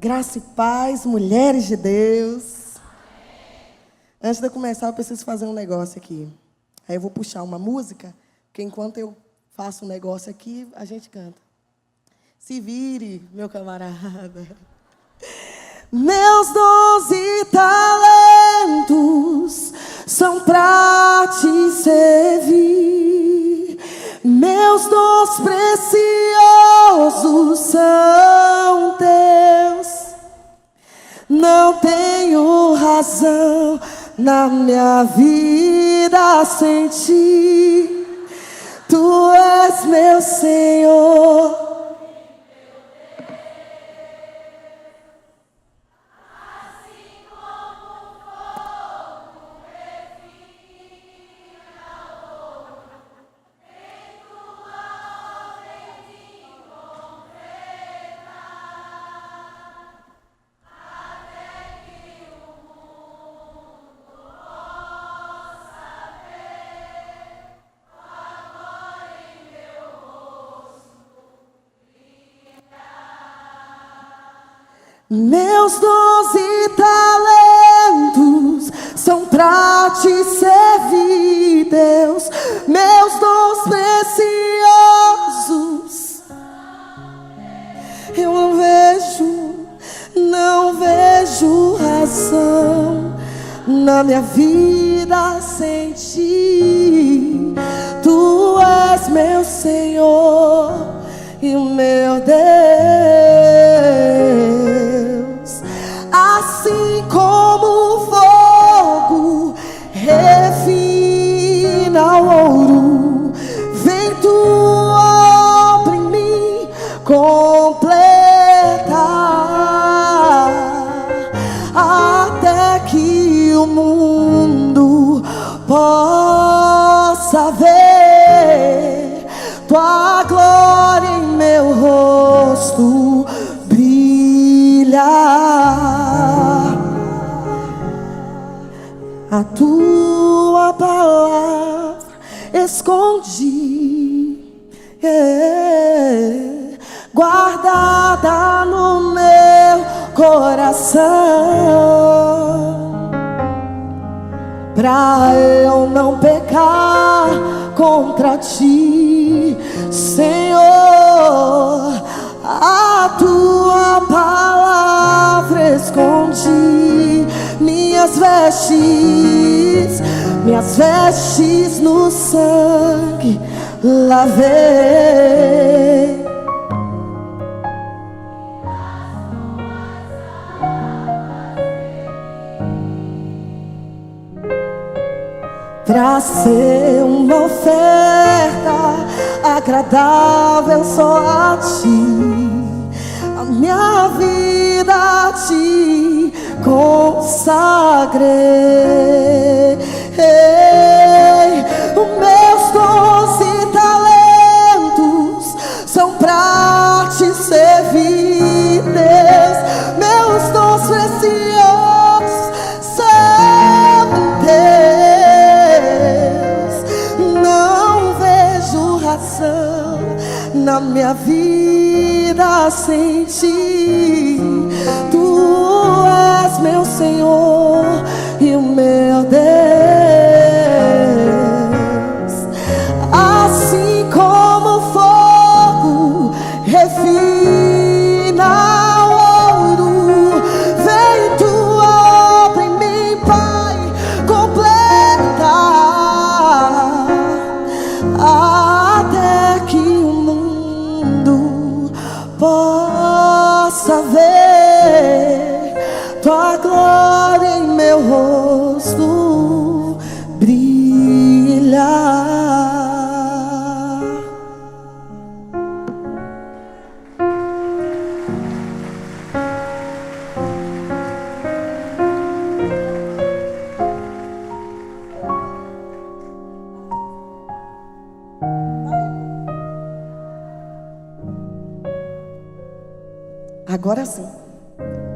Graça e paz, mulheres de Deus. Antes de eu começar, eu preciso fazer um negócio aqui. Aí eu vou puxar uma música, porque enquanto eu faço um negócio aqui, a gente canta. Se vire, meu camarada. Meus dons e talentos são pra te servir. Meus dons preciosos são teus. Não tenho razão na minha vida sem ti. Tu és meu Senhor. Meus dons e talentos são pra te servir, Deus. Meus dons preciosos. Eu não vejo razão na minha vida sem ti. Tu és meu Senhor e o meu Deus. Assim como o fogo refina o ouro, vem tua obra em mim completar, até que o mundo possa ver tua glória em meu rosto brilhar. A tua palavra escondi, guardada no meu coração, pra eu não pecar contra ti, Senhor. A tua palavra escondi, minhas vestes no sangue lavei. Pra ser uma oferta agradável só a ti, a minha vida a ti consagrei. Os meus dons e talentos são pra te servir, Deus. Meus dons preciosos são teus. Não vejo razão na minha vida sem ti. Tu és meu Senhor e o meu Deus. Assim como o fogo refina o ouro, vem tua obra em mim, Pai, completar, até que o mundo possa ver tua glória em meu rosto brilhar. Agora sim.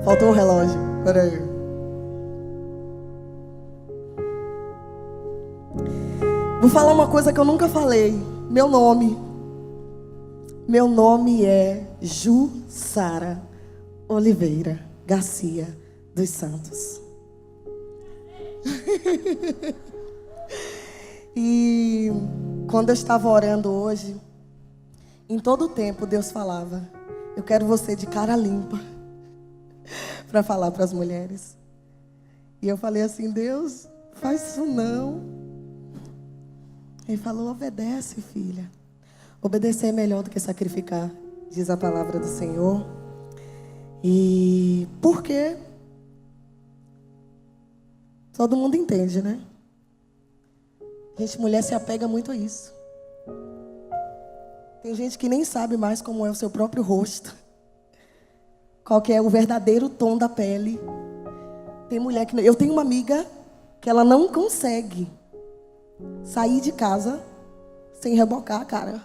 Faltou um relógio. Espera aí. Vou falar uma coisa que eu nunca falei. Meu nome é Jussara. Oliveira Garcia dos Santos. E quando eu estava orando hoje, em todo o tempo Deus falava: eu quero você de cara limpa para falar para as mulheres. E eu falei assim: Deus, faz isso não. Ele falou: obedece, filha. Obedecer é melhor do que sacrificar, diz a palavra do Senhor. E por quê? Todo mundo entende, né? A gente, mulher, se apega muito a isso. Tem gente que nem sabe mais como é o seu próprio rosto, qual que é o verdadeiro tom da pele. Tem mulher que... Eu tenho uma amiga que ela não consegue sair de casa sem rebocar a cara.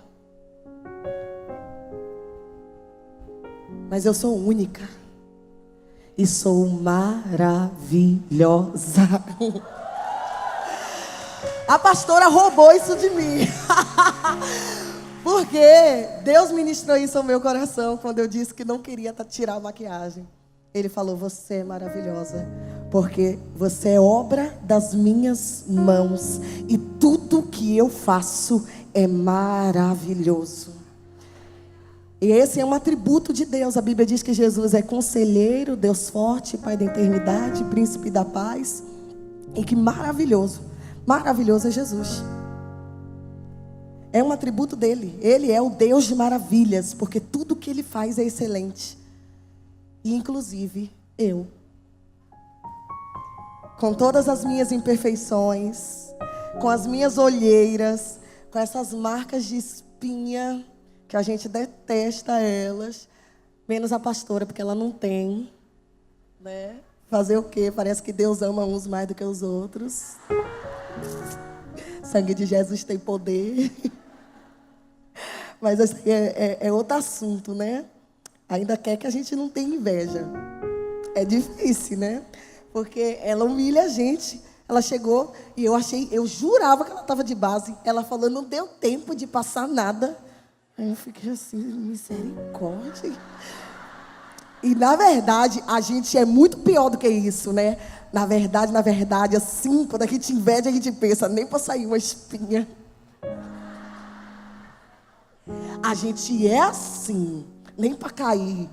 Mas eu sou única e sou maravilhosa. A pastora roubou isso de mim. Porque Deus ministrou isso ao meu coração quando eu disse que não queria tirar a maquiagem. Ele falou: você é maravilhosa, porque você é obra das minhas mãos e tudo que eu faço é maravilhoso. E esse é um atributo de Deus. A Bíblia diz que Jesus é conselheiro, Deus forte, Pai da eternidade, príncipe da paz. E que maravilhoso, maravilhoso é Jesus. É um atributo dele. Ele é o Deus de maravilhas, porque tudo que ele faz é excelente. E inclusive eu, com todas as minhas imperfeições, com as minhas olheiras, com essas marcas de espinha, que a gente detesta elas, menos a pastora, porque ela não tem, né? Fazer o quê? Parece que Deus ama uns mais do que os outros. O sangue de Jesus tem poder. Mas assim, é outro assunto, né? Ainda quer que a gente não tenha inveja. É difícil, né? Porque ela humilha a gente. Ela chegou e eu jurava que ela estava de base. Ela falou: não deu tempo de passar nada. Aí eu fiquei assim: misericórdia. E na verdade, a gente é muito pior do que isso, né? Na verdade, assim, quando a gente inveja, a gente pensa: nem para sair uma espinha. A gente é assim, nem para cair.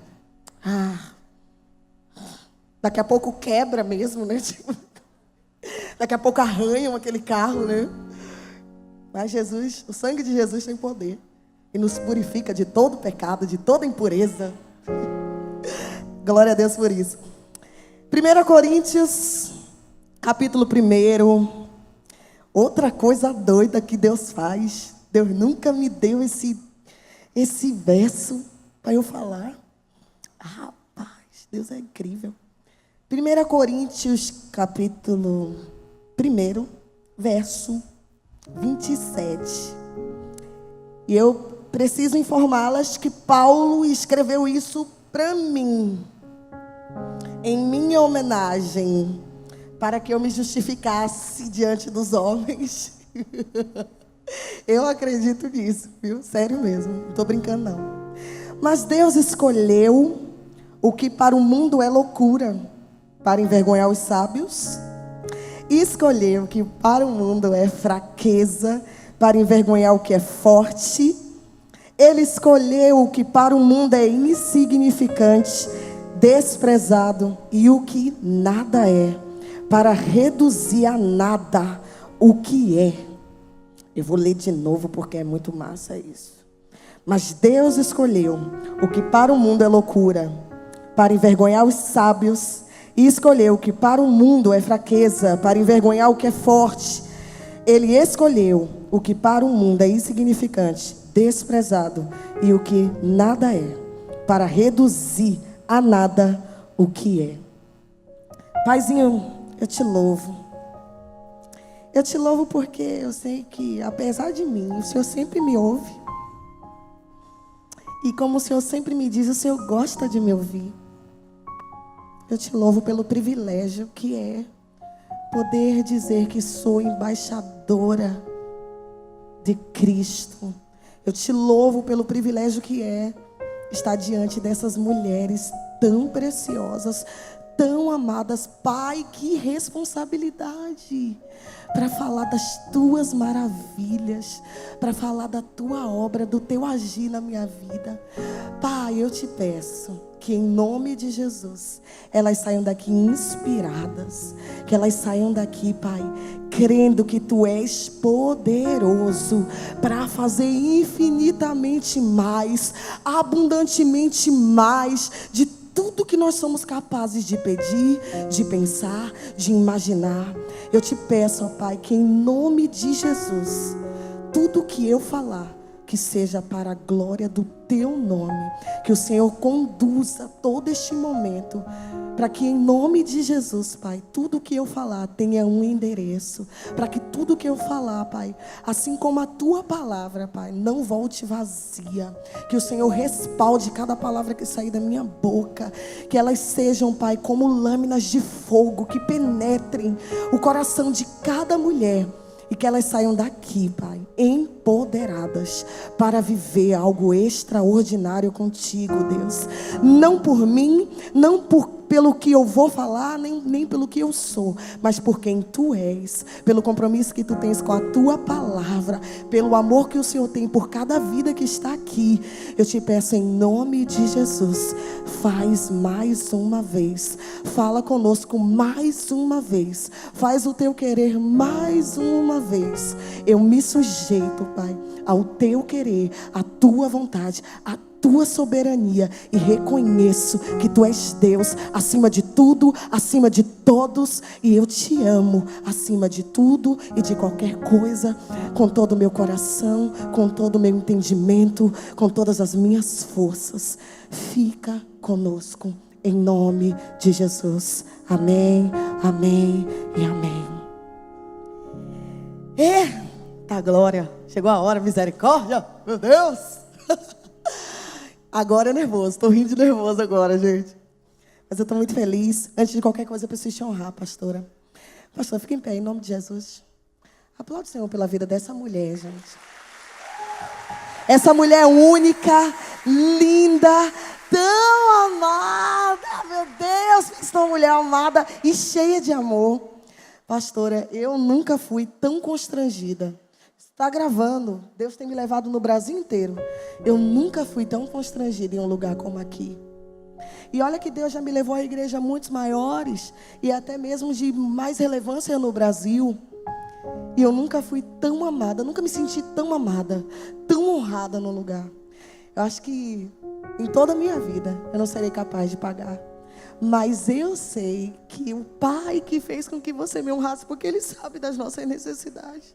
Daqui a pouco quebra mesmo, né? Daqui a pouco arranham aquele carro, né? Mas Jesus, o sangue de Jesus tem poder. E nos purifica de todo pecado, de toda impureza. Glória a Deus por isso. 1 Coríntios, capítulo 1. Outra coisa doida que Deus faz. Deus nunca me deu esse verso para eu falar. Rapaz, Deus é incrível. 1 Coríntios, capítulo 1, verso 27. E eu preciso informá-las que Paulo escreveu isso para mim, em minha homenagem, para que eu me justificasse diante dos homens. Eu acredito nisso, viu? Sério mesmo, não estou brincando não. Mas Deus escolheu o que para o mundo é loucura, para envergonhar os sábios. E escolheu o que para o mundo é fraqueza, para envergonhar o que é forte. Ele escolheu o que para o mundo é insignificante, desprezado e o que nada é, para reduzir a nada o que é. Eu vou ler de novo porque é muito massa isso. Mas Deus escolheu o que para o mundo é loucura, para envergonhar os sábios, e escolheu o que para o mundo é fraqueza, para envergonhar o que é forte. Ele escolheu o que para o mundo é insignificante, desprezado e o que nada é, para reduzir a nada o que é. Paizinho, eu te louvo. Eu te louvo porque eu sei que, apesar de mim, o Senhor sempre me ouve. E como o Senhor sempre me diz, o Senhor gosta de me ouvir. Eu te louvo pelo privilégio que é poder dizer que sou embaixadora de Cristo. Eu te louvo pelo privilégio que é estar diante dessas mulheres tão preciosas, tão amadas. Pai, que responsabilidade para falar das tuas maravilhas, para falar da tua obra, do teu agir na minha vida. Pai, eu te peço que em nome de Jesus, elas saiam daqui inspiradas, que elas saiam daqui, Pai, crendo que Tu és poderoso para fazer infinitamente mais, abundantemente mais, de tudo que nós somos capazes de pedir, de pensar, de imaginar. Eu te peço, ó Pai, que em nome de Jesus, tudo que eu falar, que seja para a glória do Teu nome. Que o Senhor conduza todo este momento, para que em nome de Jesus, Pai, tudo que eu falar tenha um endereço. Para que tudo que eu falar, Pai, assim como a Tua palavra, Pai, não volte vazia. Que o Senhor respalde cada palavra que sair da minha boca. Que elas sejam, Pai, como lâminas de fogo que penetrem o coração de cada mulher. E que elas saiam daqui, Pai, empoderadas para viver algo extraordinário contigo, Deus. Não por mim, não pelo que eu vou falar, nem pelo que eu sou, mas por quem Tu és, pelo compromisso que Tu tens com a Tua palavra, pelo amor que o Senhor tem por cada vida que está aqui. Eu te peço em nome de Jesus, faz mais uma vez, fala conosco mais uma vez, faz o Teu querer mais uma vez. Eu me sujeito, Pai, ao Teu querer, à Tua vontade, à Tua soberania, e reconheço que Tu és Deus acima de tudo, acima de todos, e eu Te amo acima de tudo e de qualquer coisa, com todo o meu coração, com todo o meu entendimento, com todas as minhas forças. Fica conosco em nome de Jesus. Amém, amém e amém. Eita glória, chegou a hora, misericórdia, meu Deus. Agora é nervoso, estou rindo de nervoso agora, gente. Mas eu estou muito feliz. Antes de qualquer coisa, eu preciso te honrar, pastora. Pastora, fica em pé, em nome de Jesus. Aplaude o Senhor pela vida dessa mulher, gente. Essa mulher única, linda, tão amada. Meu Deus, pensa numa mulher amada e cheia de amor. Pastora, eu nunca fui tão constrangida. Está gravando. Deus tem me levado no Brasil inteiro. Eu nunca fui tão constrangida em um lugar como aqui. E olha que Deus já me levou a igrejas muito maiores e até mesmo de mais relevância no Brasil. E eu nunca fui tão amada, nunca me senti tão amada, tão honrada no lugar. Eu acho que em toda a minha vida eu não serei capaz de pagar. Mas eu sei que o Pai que fez com que você me honrasse, porque Ele sabe das nossas necessidades,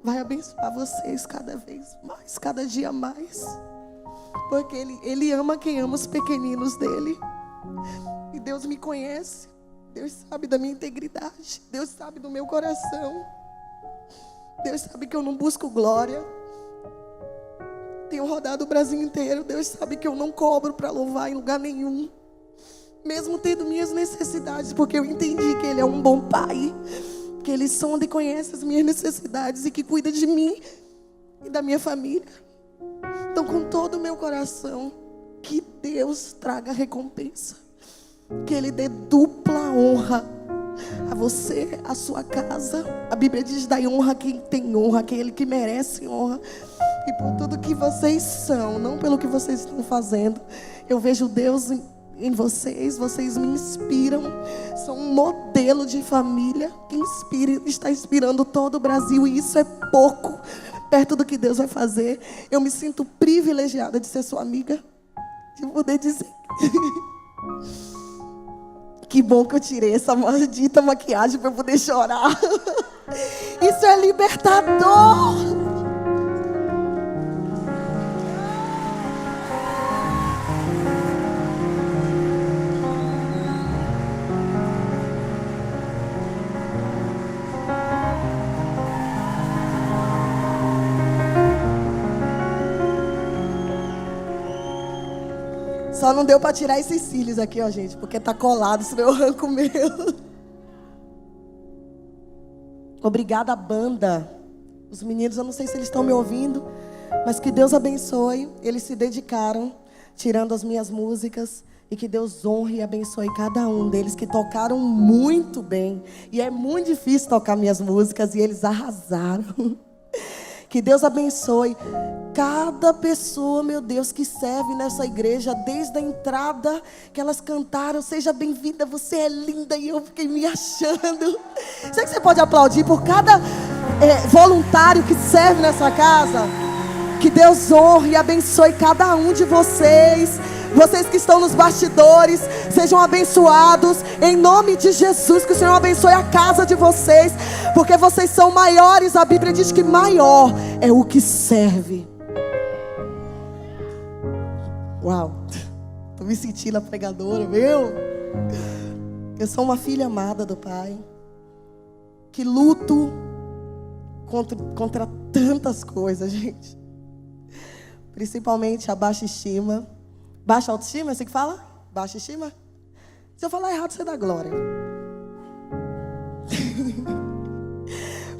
vai abençoar vocês cada vez mais, cada dia mais. Porque Ele ama quem ama os pequeninos dEle. E Deus me conhece. Deus sabe da minha integridade. Deus sabe do meu coração. Deus sabe que eu não busco glória. Tenho rodado o Brasil inteiro. Deus sabe que eu não cobro para louvar em lugar nenhum, mesmo tendo minhas necessidades, porque eu entendi que Ele é um bom Pai, que Ele sonda e conhece as minhas necessidades e que cuida de mim e da minha família. Então, com todo o meu coração, que Deus traga recompensa, que Ele dê dupla honra a você, a sua casa. A Bíblia diz: dai honra a quem tem honra, aquele que merece honra. E por tudo que vocês são, não pelo que vocês estão fazendo. Eu vejo Deus em vocês, vocês me inspiram. São um modelo de família que está inspirando todo o Brasil. E isso é pouco perto do que Deus vai fazer. Eu me sinto privilegiada de ser sua amiga, de poder dizer que bom que eu tirei essa maldita maquiagem para eu poder chorar. Isso é libertador. Só não deu para tirar esses cílios aqui, ó, gente, porque tá colado, senão eu arranco o meu. Obrigada, banda. Os meninos, eu não sei se eles estão me ouvindo, Mas que Deus abençoe. Eles se dedicaram, tirando as minhas músicas. E que Deus honre e abençoe cada um deles que tocaram muito bem. E é muito difícil tocar minhas músicas e eles arrasaram. Que Deus abençoe cada pessoa, meu Deus, que serve nessa igreja, desde a entrada que elas cantaram, seja bem-vinda, você é linda, e eu fiquei me achando. Será que você pode aplaudir por cada voluntário que serve nessa casa? Que Deus honre e abençoe cada um de vocês. Vocês que estão nos bastidores, sejam abençoados em nome de Jesus. Que o Senhor abençoe a casa de vocês, porque vocês são maiores. A Bíblia diz que maior é o que serve. Uau, estou me sentindo a pregadora, meu. Eu sou uma filha amada do Pai, que luto contra tantas coisas, gente. Principalmente a baixa estima. Baixa autoestima, é assim que fala? Baixa estima? Se eu falar errado, você dá glória.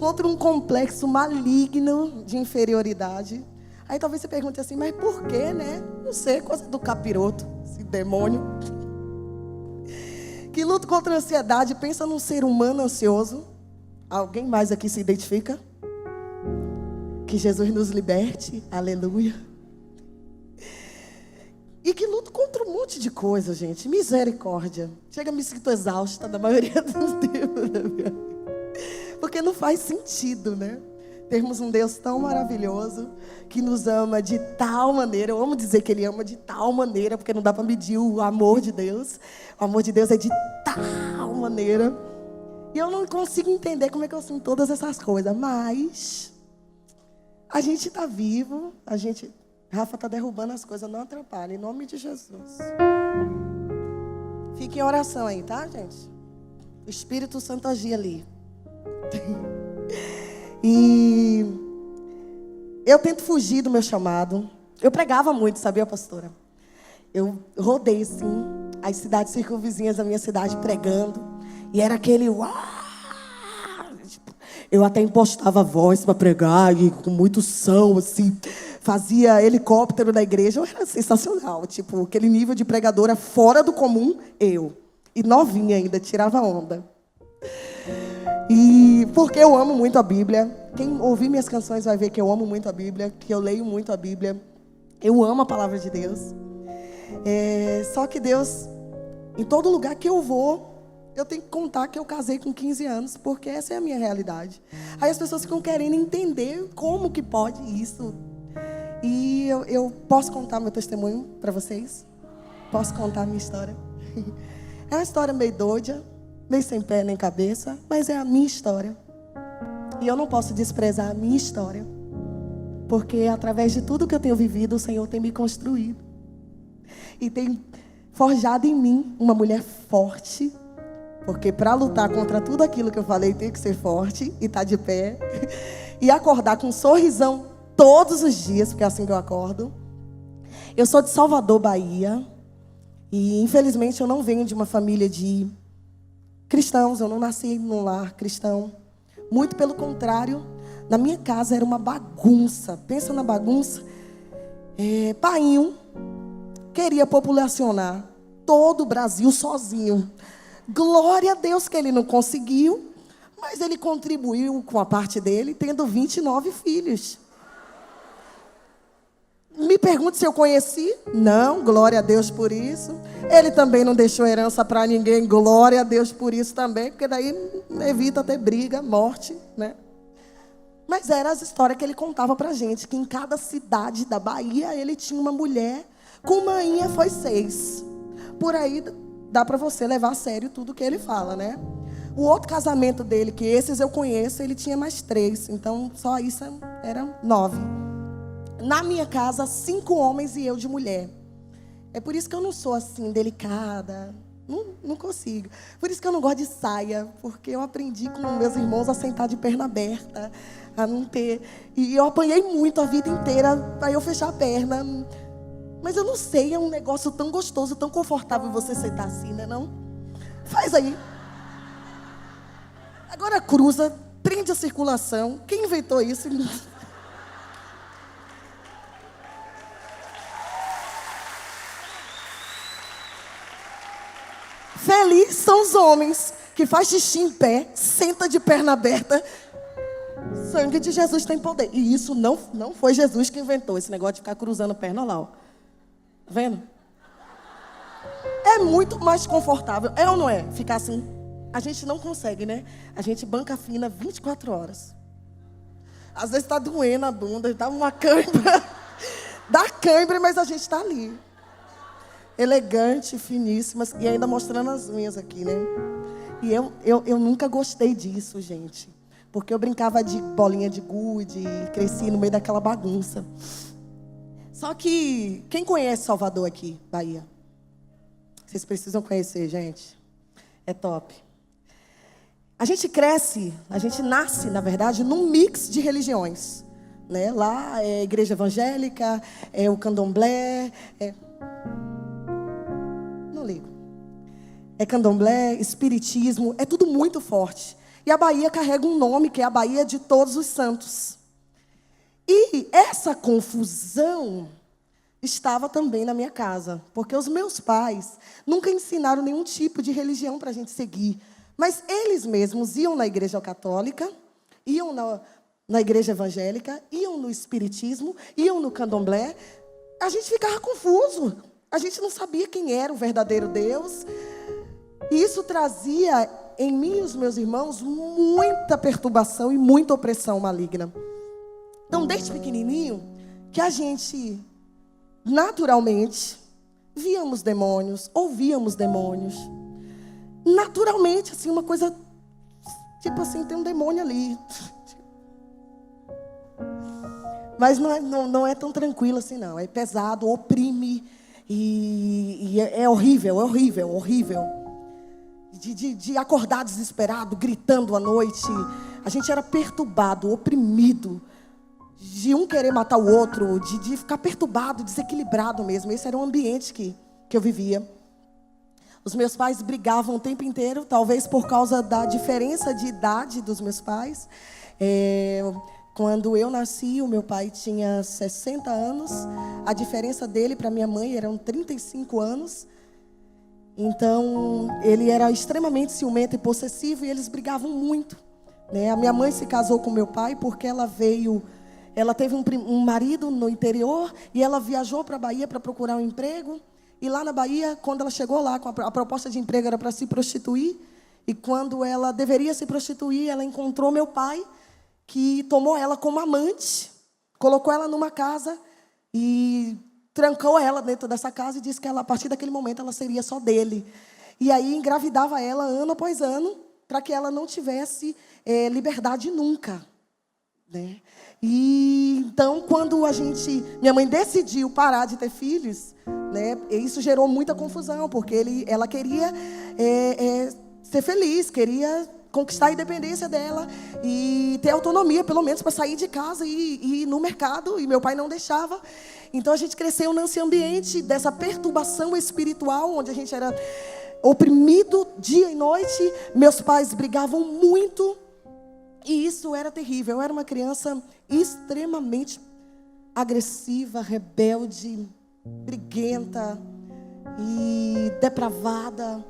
Contra um complexo maligno de inferioridade. Aí talvez você pergunte assim, mas por quê, né? Não sei, coisa do capiroto, esse demônio. Que luta contra a ansiedade, pensa num ser humano ansioso. Alguém mais aqui se identifica? Que Jesus nos liberte, aleluia. E que luto contra um monte de coisa, gente. Misericórdia. Chega a me sinto exausta na maioria dos tempos da minha vida. Porque não faz sentido, né? Termos um Deus tão maravilhoso, que nos ama de tal maneira. Eu amo dizer que Ele ama de tal maneira, porque não dá para medir o amor de Deus. O amor de Deus é de tal maneira. E eu não consigo entender como é que eu sinto todas essas coisas. Mas a gente está vivo, Rafa está derrubando as coisas, não atrapalha, em nome de Jesus. Fique em oração aí, tá, gente? O Espírito Santo agia ali. E eu tento fugir do meu chamado. Eu pregava muito, sabia, pastora? Eu rodei, sim, as cidades circunvizinhas da minha cidade pregando. E era aquele uau! Eu até impostava a voz para pregar, e com muito som, assim. Fazia helicóptero na igreja, eu era sensacional. Tipo, aquele nível de pregadora fora do comum, eu. E novinha ainda, tirava onda. E porque eu amo muito a Bíblia. Quem ouvir minhas canções vai ver que eu amo muito a Bíblia, que eu leio muito a Bíblia. Eu amo a palavra de Deus. Só que Deus, em todo lugar que eu vou, eu tenho que contar que eu casei com 15 anos, porque essa é a minha realidade. Aí as pessoas ficam querendo entender como que pode isso. E eu posso contar meu testemunho para vocês? Posso contar a minha história? É uma história meio doida, meio sem pé nem cabeça, mas é a minha história. E eu não posso desprezar a minha história, porque através de tudo que eu tenho vivido, o Senhor tem me construído. E tem forjado em mim uma mulher forte, porque para lutar contra tudo aquilo que eu falei, tem que ser forte e estar de pé. E acordar com um sorrisão todos os dias, porque é assim que eu acordo. Eu sou de Salvador, Bahia. E infelizmente eu não venho de uma família de cristãos. Eu não nasci num lar cristão. Muito pelo contrário, na minha casa era uma bagunça. Pensa na bagunça. Painho queria populacionar todo o Brasil sozinho. Glória a Deus que ele não conseguiu, mas ele contribuiu com a parte dele, tendo 29 filhos. Me pergunte se eu conheci. Não, glória a Deus por isso. Ele também não deixou herança para ninguém. Glória a Deus por isso também, porque daí evita ter briga, morte, né? Mas eram as histórias que ele contava pra gente, que em cada cidade da Bahia ele tinha uma mulher, com manhinha foi 6. Por aí dá para você levar a sério tudo que ele fala, né? O outro casamento dele, que esses eu conheço, ele tinha mais 3. Então só isso eram 9. Na minha casa, 5 homens e eu de mulher. É por isso que eu não sou assim, delicada. Não consigo. Por isso que eu não gosto de saia. Porque eu aprendi com meus irmãos a sentar de perna aberta. A não ter... E eu apanhei muito a vida inteira para eu fechar a perna. Mas eu não sei, é um negócio tão gostoso, tão confortável você sentar assim, né não? Faz aí. Agora cruza, prende a circulação. Quem inventou isso? Felizes são os homens que faz xixi em pé, senta de perna aberta. Sangue de Jesus tem poder. E isso não foi Jesus que inventou esse negócio de ficar cruzando perna lá, ó. Tá vendo? É muito mais confortável, é ou não é? Ficar assim. A gente não consegue, né? A gente banca fina 24 horas. Às vezes tá doendo a bunda, tá uma cãibra. Dá cãibra, mas a gente tá ali. Elegante, finíssima. E ainda mostrando as unhas aqui, né? E eu nunca gostei disso, gente. Porque eu brincava de bolinha de gude, cresci no meio daquela bagunça. Só que, quem conhece Salvador aqui, Bahia? Vocês precisam conhecer, gente. É top. A gente cresce, a gente nasce, na verdade, num mix de religiões. Né? Lá é a igreja evangélica, é o candomblé, não ligo. É candomblé, espiritismo, é tudo muito forte. E a Bahia carrega um nome, que é a Bahia de Todos os Santos. E essa confusão estava também na minha casa, porque os meus pais nunca ensinaram nenhum tipo de religião para a gente seguir. Mas eles mesmos iam na igreja católica, iam na igreja evangélica, iam no espiritismo, iam no candomblé. A gente ficava confuso. A gente não sabia quem era o verdadeiro Deus. E isso trazia em mim e os meus irmãos muita perturbação e muita opressão maligna. Então, desde pequenininho, que a gente, naturalmente, víamos demônios, ouvíamos demônios. Naturalmente, assim, uma coisa, tipo assim, tem um demônio ali. Mas não é tão tranquilo assim, não. É pesado, oprime, e é horrível, é horrível, horrível. De acordar desesperado, gritando à noite. A gente era perturbado, oprimido. De um querer matar o outro, de ficar perturbado, desequilibrado mesmo. Esse era o ambiente que eu vivia. Os meus pais brigavam o tempo inteiro, talvez por causa da diferença de idade dos meus pais. Quando eu nasci, o meu pai tinha 60 anos. A diferença dele para minha mãe eram 35 anos. Então, ele era extremamente ciumento e possessivo e eles brigavam muito. Né? A minha mãe se casou com meu pai porque ela teve um marido no interior e ela viajou para a Bahia para procurar um emprego. E lá na Bahia, quando ela chegou lá, a proposta de emprego era para se prostituir. E quando ela deveria se prostituir, ela encontrou meu pai, que tomou ela como amante, colocou ela numa casa e trancou ela dentro dessa casa e disse que ela, a partir daquele momento ela seria só dele. E aí engravidava ela ano após ano, para que ela não tivesse liberdade nunca. Né? E então, quando minha mãe decidiu parar de ter filhos, né, isso gerou muita confusão, porque ela queria ser feliz, queria conquistar a independência dela e ter autonomia, pelo menos, para sair de casa e ir no mercado, e meu pai não deixava. Então, a gente cresceu nesse ambiente dessa perturbação espiritual, onde a gente era oprimido dia e noite. Meus pais brigavam muito. E isso era terrível. Eu era uma criança extremamente agressiva, rebelde, briguenta e depravada.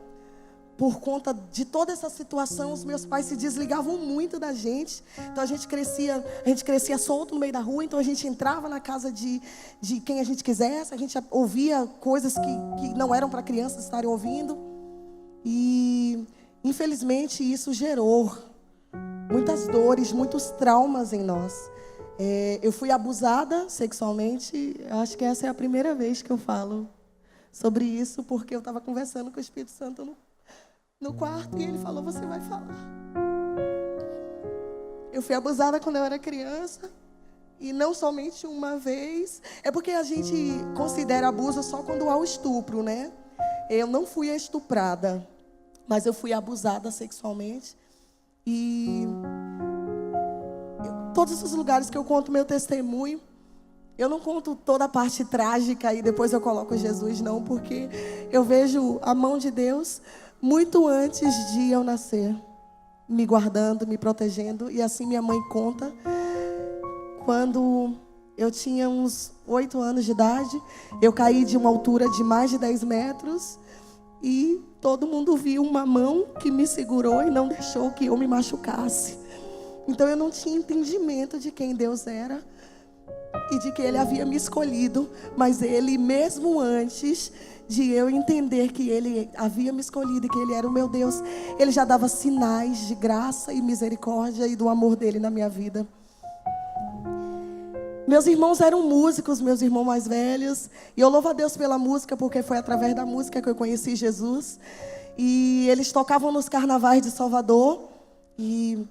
Por conta de toda essa situação, os meus pais se desligavam muito da gente. Então a gente crescia solto no meio da rua. Então a gente entrava na casa de quem a gente quisesse. A gente ouvia coisas que não eram para crianças estarem ouvindo. E infelizmente isso gerou muitas dores, muitos traumas em nós. Eu fui abusada sexualmente. Acho que essa é a primeira vez que eu falo sobre isso, porque eu estava conversando com o Espírito Santo no quarto e ele falou: você vai falar. Eu fui abusada quando eu era criança. E não somente uma vez. É porque a gente considera abuso só quando há o estupro, né? Eu não fui estuprada, mas eu fui abusada sexualmente. E todos os lugares que eu conto meu testemunho, eu não conto toda a parte trágica e depois eu coloco Jesus, não, porque eu vejo a mão de Deus muito antes de eu nascer, me guardando, me protegendo. E assim minha mãe conta, quando eu tinha uns 8 anos de idade, eu caí de uma altura de mais de 10 metros e todo mundo viu uma mão que me segurou e não deixou que eu me machucasse. Então eu não tinha entendimento de quem Deus era e de que Ele havia me escolhido, mas Ele, mesmo antes de eu entender que Ele havia me escolhido e que Ele era o meu Deus, Ele já dava sinais de graça e misericórdia e do amor dEle na minha vida. Meus irmãos eram músicos, meus irmãos mais velhos, e eu louvo a Deus pela música, porque foi através da música que eu conheci Jesus. E eles tocavam nos carnavais de Salvador, e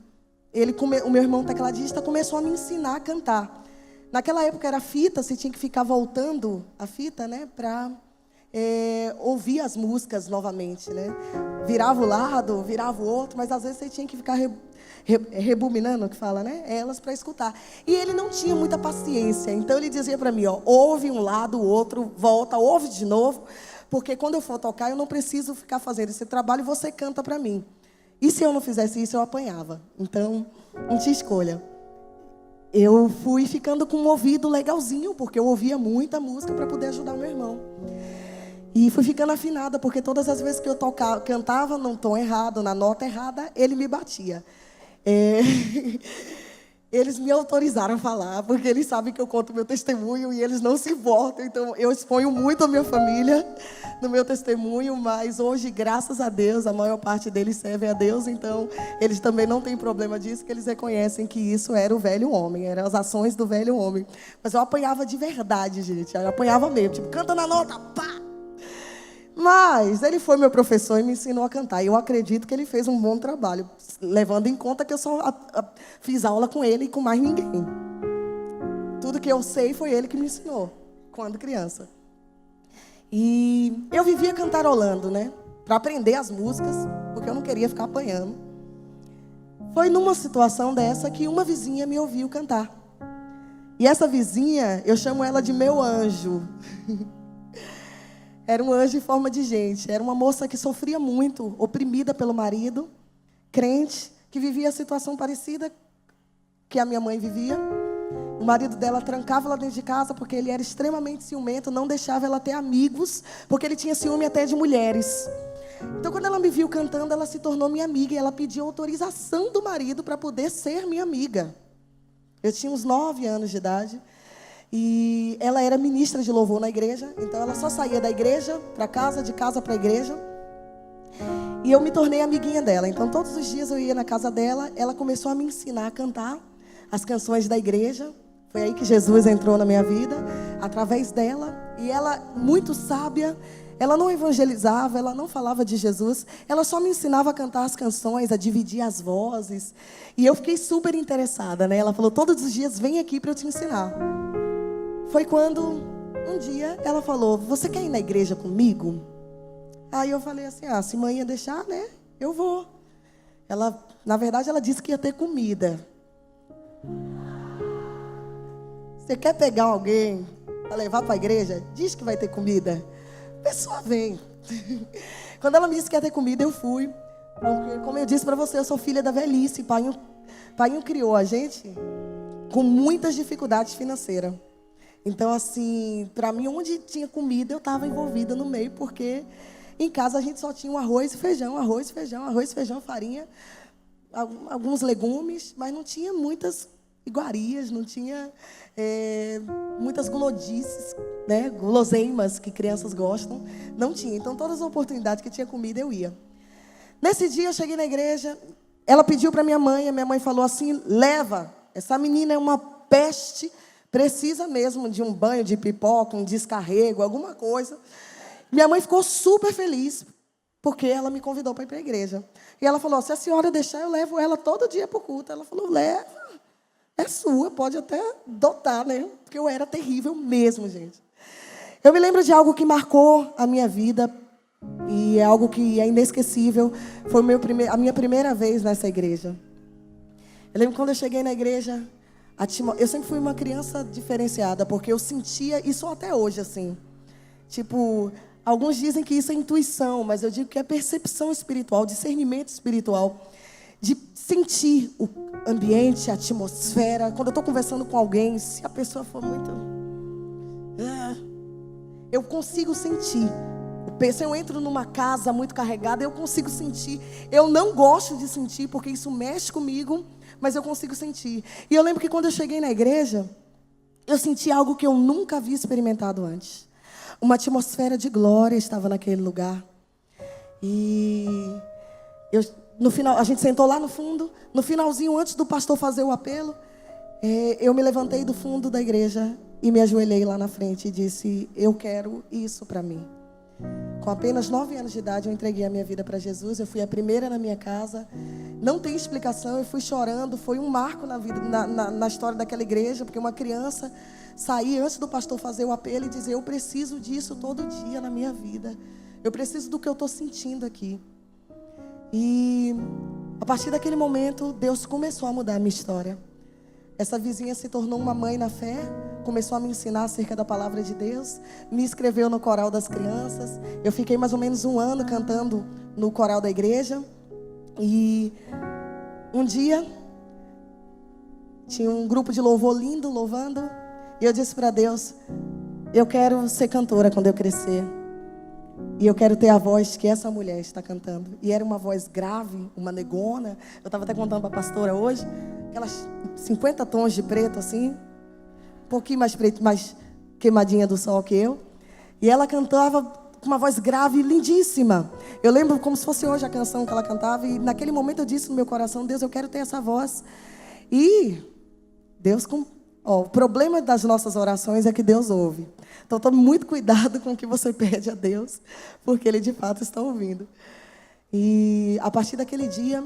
o meu irmão tecladista começou a me ensinar a cantar. Naquela época era fita, você tinha que ficar voltando a fita, né, para ouvir as músicas novamente, né? Virava o lado, virava o outro, mas às vezes você tinha que ficar rebobinando, que fala, né? Elas para escutar. E ele não tinha muita paciência, então ele dizia para mim, ó, ouve um lado, o outro, volta, ouve de novo, porque quando eu for tocar eu não preciso ficar fazendo esse trabalho, você canta para mim. E se eu não fizesse isso, eu apanhava. Então, não tinha escolha. Eu fui ficando com um ouvido legalzinho, porque eu ouvia muita música para poder ajudar o meu irmão. E fui ficando afinada, porque todas as vezes que eu cantava num tom errado, na nota errada, ele me batia. Eles me autorizaram a falar, porque eles sabem que eu conto meu testemunho e eles não se importam. Então, eu exponho muito a minha família no meu testemunho, mas hoje, graças a Deus, a maior parte deles serve a Deus. Então, eles também não têm problema disso, que eles reconhecem que isso era o velho homem, eram as ações do velho homem. Mas eu apanhava de verdade, gente. Eu apanhava mesmo, tipo, canta na nota, pá! Mas ele foi meu professor e me ensinou a cantar. E eu acredito que ele fez um bom trabalho, levando em conta que eu só fiz aula com ele e com mais ninguém. Tudo que eu sei foi ele que me ensinou, quando criança. E eu vivia cantarolando, né? Para aprender as músicas, porque eu não queria ficar apanhando. Foi numa situação dessa que uma vizinha me ouviu cantar. E essa vizinha, eu chamo ela de meu anjo. Era um anjo em forma de gente. Era uma moça que sofria muito, oprimida pelo marido, crente, que vivia a situação parecida que a minha mãe vivia. O marido dela trancava ela dentro de casa porque ele era extremamente ciumento, não deixava ela ter amigos, porque ele tinha ciúme até de mulheres. Então, quando ela me viu cantando, ela se tornou minha amiga e ela pediu autorização do marido para poder ser minha amiga. Eu tinha uns 9 anos de idade. E ela era ministra de louvor na igreja. Então ela só saía da igreja para casa, de casa para a igreja. E eu me tornei amiguinha dela. Então todos os dias eu ia na casa dela. Ela começou a me ensinar a cantar as canções da igreja. Foi aí que Jesus entrou na minha vida, através dela. E ela, muito sábia, ela não evangelizava, ela não falava de Jesus. Ela só me ensinava a cantar as canções, a dividir as vozes. E eu fiquei super interessada, né? Ela falou, todos os dias vem aqui para eu te ensinar. Foi quando, um dia, ela falou, você quer ir na igreja comigo? Aí eu falei assim, se mãe ia deixar, né? Eu vou. Ela, na verdade, ela disse que ia ter comida. Você quer pegar alguém para levar para a igreja? Diz que vai ter comida. A pessoa vem. Quando ela me disse que ia ter comida, eu fui. Porque, como eu disse para você, eu sou filha da velhice. Pai criou a gente com muitas dificuldades financeiras. Então, assim, para mim, onde tinha comida, eu estava envolvida no meio, porque em casa a gente só tinha um arroz e feijão, farinha, alguns legumes, mas não tinha muitas iguarias, não tinha muitas gulodices, né, guloseimas que crianças gostam, não tinha. Então, todas as oportunidades que tinha comida, eu ia. Nesse dia, eu cheguei na igreja, ela pediu para minha mãe, a minha mãe falou assim, leva, essa menina é uma peste, precisa mesmo de um banho de pipoca, um descarrego, alguma coisa. Minha mãe ficou super feliz, porque ela me convidou para ir para a igreja. E ela falou, se a senhora deixar, eu levo ela todo dia para o culto. Ela falou, leva, é sua, pode até dotar, né? Porque eu era terrível mesmo, gente. Eu me lembro de algo que marcou a minha vida, e é algo que é inesquecível. Foi a minha primeira vez nessa igreja. Eu lembro quando eu cheguei na igreja, eu sempre fui uma criança diferenciada, porque eu sentia, e sou até hoje assim, tipo, alguns dizem que isso é intuição, mas eu digo que é percepção espiritual, discernimento espiritual, de sentir o ambiente, a atmosfera. Quando eu estou conversando com alguém, se a pessoa for muito... eu consigo sentir Se eu entro numa casa muito carregada, eu consigo sentir. Eu não gosto de sentir, porque isso mexe comigo, mas eu consigo sentir. E eu lembro que quando eu cheguei na igreja, eu senti algo que eu nunca havia experimentado antes. Uma atmosfera de glória estava naquele lugar. E no final, a gente sentou lá no fundo. No finalzinho, antes do pastor fazer o apelo, eu me levantei do fundo da igreja e me ajoelhei lá na frente e disse: eu quero isso para mim. Com apenas 9 anos de idade, eu entreguei a minha vida para Jesus. Eu fui a primeira na minha casa. Não tem explicação, eu fui chorando. Foi um marco na vida, na história daquela igreja, porque uma criança sair antes do pastor fazer o apelo e dizer: eu preciso disso todo dia na minha vida. Eu preciso do que eu estou sentindo aqui. E a partir daquele momento, Deus começou a mudar a minha história. Essa vizinha se tornou uma mãe na fé, começou a me ensinar acerca da palavra de Deus, me inscreveu no coral das crianças. Eu fiquei mais ou menos 1 ano cantando no coral da igreja. E um dia, tinha um grupo de louvor lindo louvando, e eu disse para Deus: eu quero ser cantora quando eu crescer. E eu quero ter a voz que essa mulher está cantando. E era uma voz grave, uma negona. Eu estava até contando para a pastora hoje, aquelas 50 tons de preto assim, um pouquinho mais preto, mais queimadinha do sol que eu. E ela cantava com uma voz grave, lindíssima. Eu lembro como se fosse hoje a canção que ela cantava. E naquele momento eu disse no meu coração: Deus, eu quero ter essa voz. E Deus, o problema das nossas orações é que Deus ouve. Então tome muito cuidado com o que você pede a Deus, porque Ele de fato está ouvindo. E a partir daquele dia,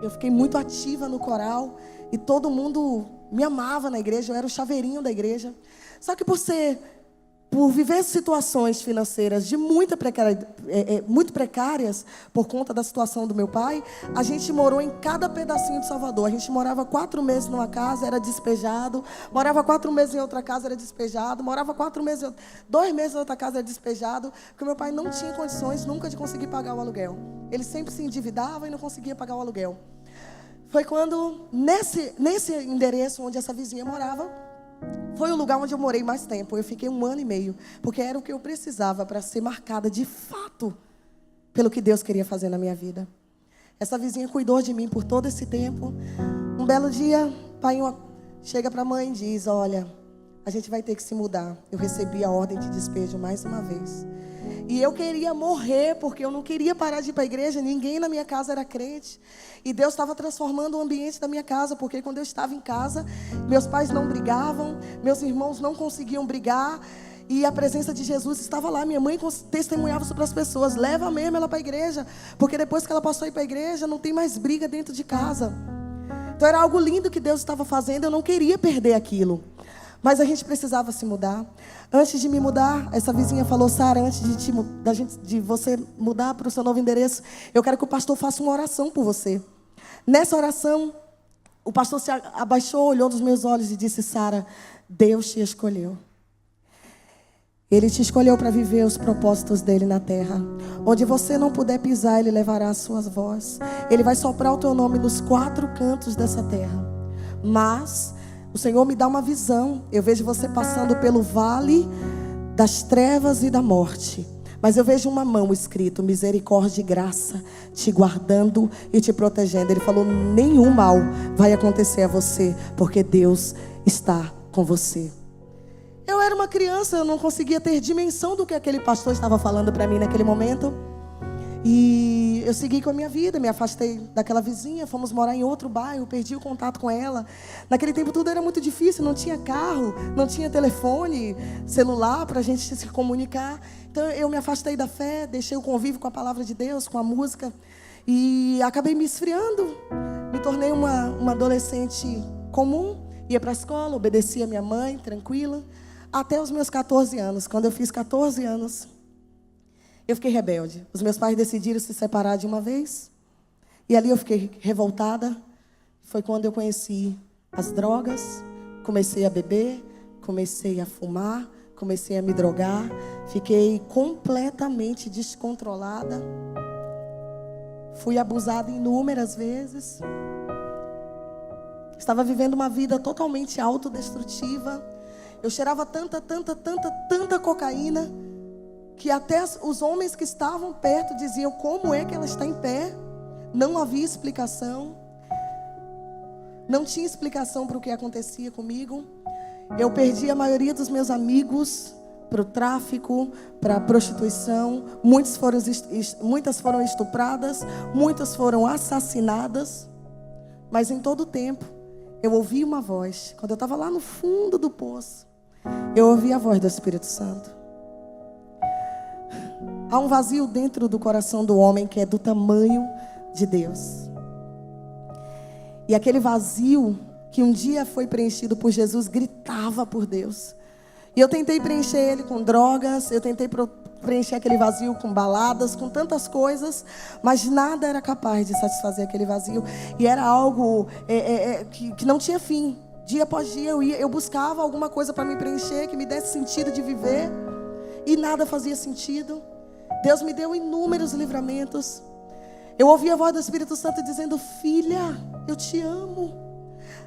eu fiquei muito ativa no coral. E todo mundo me amava na igreja. Eu era o chaveirinho da igreja. Só que por viver situações financeiras de muito precárias, por conta da situação do meu pai, a gente morou em cada pedacinho de Salvador. A gente morava 4 meses numa casa, era despejado. Morava 4 meses em outra casa, era despejado. Morava 2 meses em outra casa, era despejado. Porque meu pai não tinha condições nunca de conseguir pagar o aluguel. Ele sempre se endividava e não conseguia pagar o aluguel. Foi quando, nesse endereço onde essa vizinha morava, foi o lugar onde eu morei mais tempo. Eu fiquei 1 ano e meio, porque era o que eu precisava para ser marcada de fato pelo que Deus queria fazer na minha vida. Essa vizinha cuidou de mim por todo esse tempo. Um belo dia, o pai chega para a mãe e diz: olha, a gente vai ter que se mudar. Eu recebi a ordem de despejo mais uma vez. E eu queria morrer, porque eu não queria parar de ir para a igreja. Ninguém na minha casa era crente. E Deus estava transformando o ambiente da minha casa, porque quando eu estava em casa, meus pais não brigavam, meus irmãos não conseguiam brigar, e a presença de Jesus estava lá. Minha mãe testemunhava isso para as pessoas: leva mesmo ela para a igreja, porque depois que ela passou a ir para a igreja, não tem mais briga dentro de casa. Então era algo lindo que Deus estava fazendo. Eu não queria perder aquilo, mas a gente precisava se mudar. Antes de me mudar, essa vizinha falou: Sara, antes de você mudar para o seu novo endereço, eu quero que o pastor faça uma oração por você. Nessa oração, o pastor se abaixou, olhou nos meus olhos e disse: Sara, Deus te escolheu. Ele te escolheu para viver os propósitos dele na terra. Onde você não puder pisar, Ele levará a sua voz. Ele vai soprar o teu nome nos 4 cantos dessa terra. Mas o Senhor me dá uma visão. Eu vejo você passando pelo vale das trevas e da morte. Mas eu vejo uma mão escrito: misericórdia e graça, te guardando e te protegendo. Ele falou: nenhum mal vai acontecer a você, porque Deus está com você. Eu era uma criança, eu não conseguia ter dimensão do que aquele pastor estava falando para mim naquele momento. E eu segui com a minha vida, me afastei daquela vizinha, fomos morar em outro bairro, perdi o contato com ela. Naquele tempo tudo era muito difícil, não tinha carro, não tinha telefone, celular para a gente se comunicar. Então eu me afastei da fé, deixei o convívio com a palavra de Deus, com a música, e acabei me esfriando. Me tornei uma adolescente comum, ia para a escola, obedecia a minha mãe, tranquila, até os meus 14 anos. Quando eu fiz 14 anos, eu fiquei rebelde. Os meus pais decidiram se separar de uma vez. E ali eu fiquei revoltada. Foi quando eu conheci as drogas. Comecei a beber. Comecei a fumar. Comecei a me drogar. Fiquei completamente descontrolada. Fui abusada inúmeras vezes. Estava vivendo uma vida totalmente autodestrutiva. Eu cheirava tanta cocaína que até os homens que estavam perto diziam: como é que ela está em pé? Não havia explicação. Não tinha explicação para o que acontecia comigo. Eu perdi a maioria dos meus amigos para o tráfico, para a prostituição. Muitas foram estupradas, muitas foram assassinadas. Mas em todo o tempo, eu ouvi uma voz. Quando eu estava lá no fundo do poço, eu ouvi a voz do Espírito Santo. Há um vazio dentro do coração do homem que é do tamanho de Deus. E aquele vazio que um dia foi preenchido por Jesus gritava por Deus. E eu tentei preencher ele com drogas, eu tentei preencher aquele vazio com baladas, com tantas coisas, mas nada era capaz de satisfazer aquele vazio. E era algo que não tinha fim. Dia após dia eu buscava alguma coisa para me preencher, que me desse sentido de viver, e nada fazia sentido. Deus me deu inúmeros livramentos. Eu ouvi a voz do Espírito Santo dizendo: filha, eu te amo,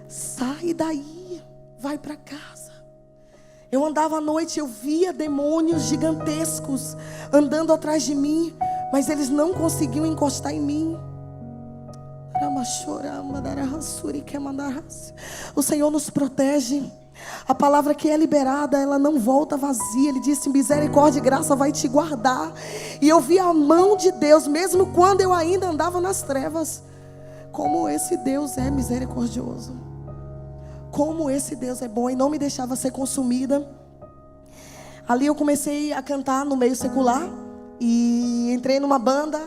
sai daí, vai para casa. Eu andava à noite, eu via demônios gigantescos andando atrás de mim, mas eles não conseguiam encostar em mim. O Senhor nos protege. A palavra que é liberada, ela não volta vazia. Ele disse: misericórdia e graça vai te guardar. E eu vi a mão de Deus, mesmo quando eu ainda andava nas trevas. Como esse Deus é misericordioso, como esse Deus é bom, e não me deixava ser consumida. Ali eu comecei a cantar no meio secular, e entrei numa banda.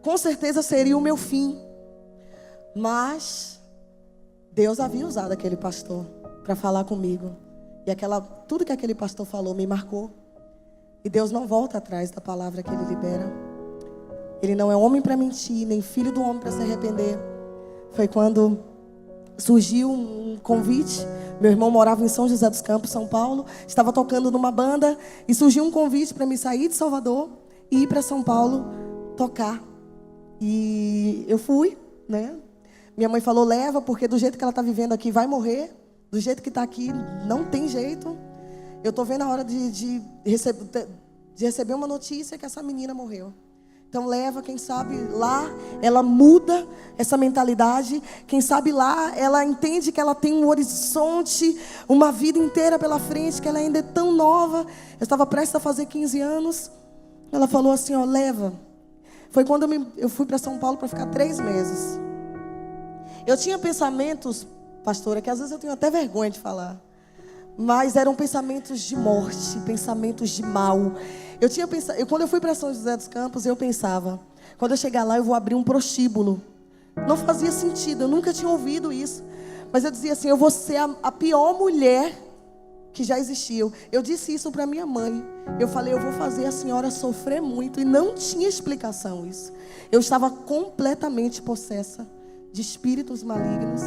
Com certeza seria o meu fim, mas Deus havia usado aquele pastor para falar comigo. E tudo que aquele pastor falou me marcou. E Deus não volta atrás da palavra que Ele libera. Ele não é homem para mentir, nem filho do homem para se arrepender. Foi quando surgiu um convite. Meu irmão morava em São José dos Campos, São Paulo. Estava tocando numa banda. E surgiu um convite para me sair de Salvador e ir para São Paulo tocar. E eu fui, né? Minha mãe falou: leva, porque do jeito que ela está vivendo aqui vai morrer. Do jeito que está aqui, não tem jeito. Eu estou vendo a hora de receber uma notícia que essa menina morreu. Então leva, quem sabe lá ela muda essa mentalidade. Quem sabe lá ela entende que ela tem um horizonte, uma vida inteira pela frente, que ela ainda é tão nova. Eu estava prestes a fazer 15 anos. Ela falou assim: ó, leva. Foi quando eu fui para São Paulo para ficar 3 meses. Eu tinha pensamentos, pastora, que às vezes eu tenho até vergonha de falar, mas eram pensamentos de morte, pensamentos de mal. Quando eu fui para São José dos Campos, eu pensava: quando eu chegar lá eu vou abrir um prostíbulo. Não fazia sentido, eu nunca tinha ouvido isso, mas eu dizia assim: eu vou ser a pior mulher que já existiu. Eu disse isso para minha mãe. Eu falei: eu vou fazer a senhora sofrer muito. E não tinha explicação isso. Eu estava completamente possessa de espíritos malignos.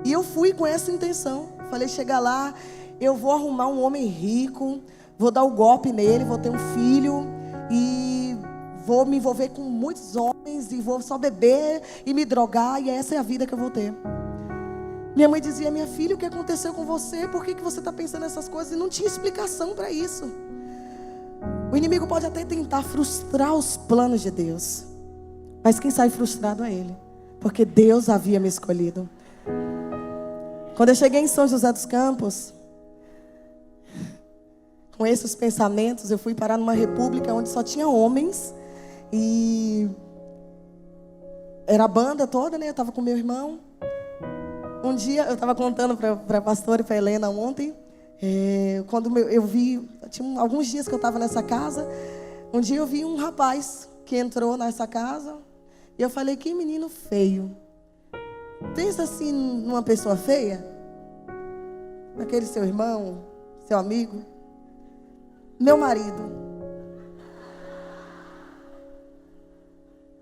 E eu fui com essa intenção. Falei: chegar lá, eu vou arrumar um homem rico, vou dar o golpe nele, vou ter um filho e vou me envolver com muitos homens e vou só beber e me drogar, e essa é a vida que eu vou ter. Minha mãe dizia: minha filha, o que aconteceu com você? Por que você está pensando nessas coisas? E não tinha explicação para isso. O inimigo pode até tentar frustrar os planos de Deus, mas quem sai frustrado é ele, porque Deus havia me escolhido. Quando eu cheguei em São José dos Campos, com esses pensamentos, eu fui parar numa república onde só tinha homens. E era a banda toda, né? Eu estava com meu irmão. Um dia, eu estava contando para a pastora e para a Helena ontem, quando eu vi, tinha alguns dias que eu estava nessa casa. Um dia eu vi um rapaz que entrou nessa casa, e eu falei: que menino feio. Pensa assim numa pessoa feia, aquele seu irmão, seu amigo, meu marido.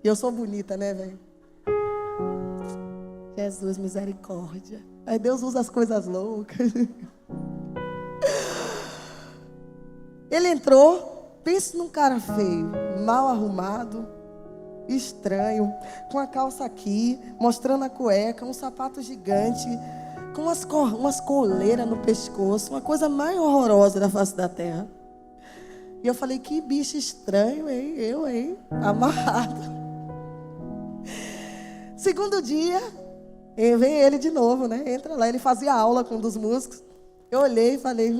E eu sou bonita, né, velho? Jesus, misericórdia. Aí Deus usa as coisas loucas. Ele entrou, pense num cara feio, mal arrumado, estranho, com a calça aqui, mostrando a cueca, um sapato gigante, com umas coleiras no pescoço, uma coisa mais horrorosa da face da terra. E eu falei, que bicho estranho, hein? Eu, hein? Amarrado. Segundo dia, vem ele de novo, né? Entra lá, ele fazia aula com um dos músicos. Eu olhei e falei,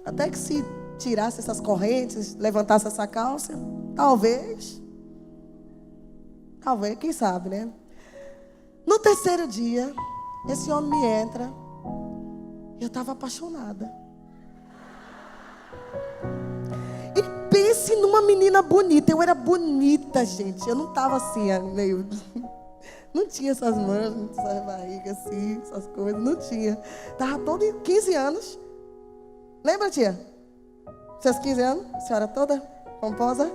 até que se tirasse essas correntes, levantasse essa calça, talvez, quem sabe, né? No terceiro dia, esse homem me entra e eu estava apaixonada. E pense numa menina bonita. Eu era bonita, gente. Eu não estava assim, meio... Não tinha essas manchas, essas barrigas assim, essas coisas. Não tinha. Estava toda em 15 anos. Lembra, tia? Seus 15 anos? A senhora toda pomposa?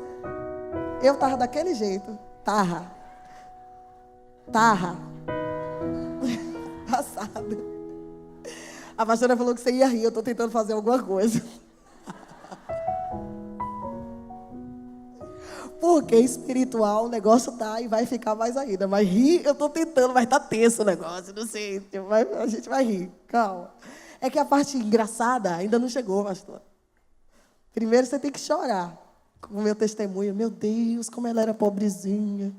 Eu estava daquele jeito. Tarra. Passada. A pastora falou que você ia rir. Eu estou tentando fazer alguma coisa. Porque espiritual o negócio tá e vai ficar mais ainda. Mas rir, eu estou tentando, mas tá tenso o negócio, não sei. A gente vai rir, calma. É que a parte engraçada ainda não chegou, pastor. Primeiro você tem que chorar. Com o meu testemunho. Meu Deus, como ela era pobrezinha.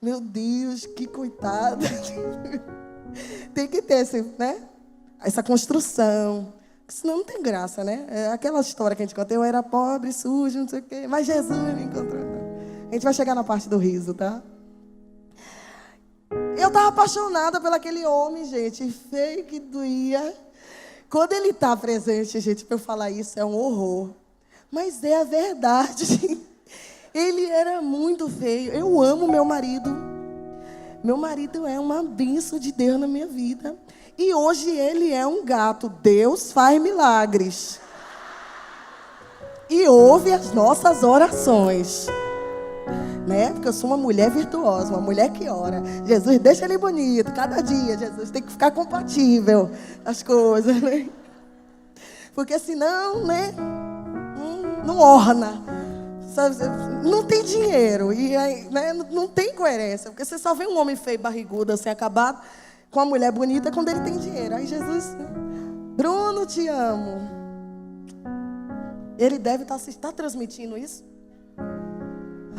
Meu Deus, que coitada. Tem que ter né? Essa construção. Senão não tem graça, né? É aquela história que a gente conta. Eu era pobre, sujo, não sei o quê. Mas Jesus me encontrou. A gente vai chegar na parte do riso, tá? Eu estava apaixonada por aquele homem, gente. Feio que doía. Quando ele está presente, gente, para eu falar isso, é um horror. Mas é a verdade. Ele era muito feio. Eu amo meu marido. Meu marido é uma bênção de Deus na minha vida. E hoje ele é um gato. Deus faz milagres. E ouve as nossas orações. Né? Porque eu sou uma mulher virtuosa, uma mulher que ora. Jesus, deixa ele bonito. Cada dia, Jesus, tem que ficar compatível as coisas, né? Porque senão, né? Não orna. Sabe? Não tem dinheiro. E aí, né? Não tem coerência. Porque você só vê um homem feio, barrigudo, assim, acabado, com uma mulher bonita quando ele tem dinheiro. Aí Jesus, Bruno, te amo. Ele deve estar transmitindo isso.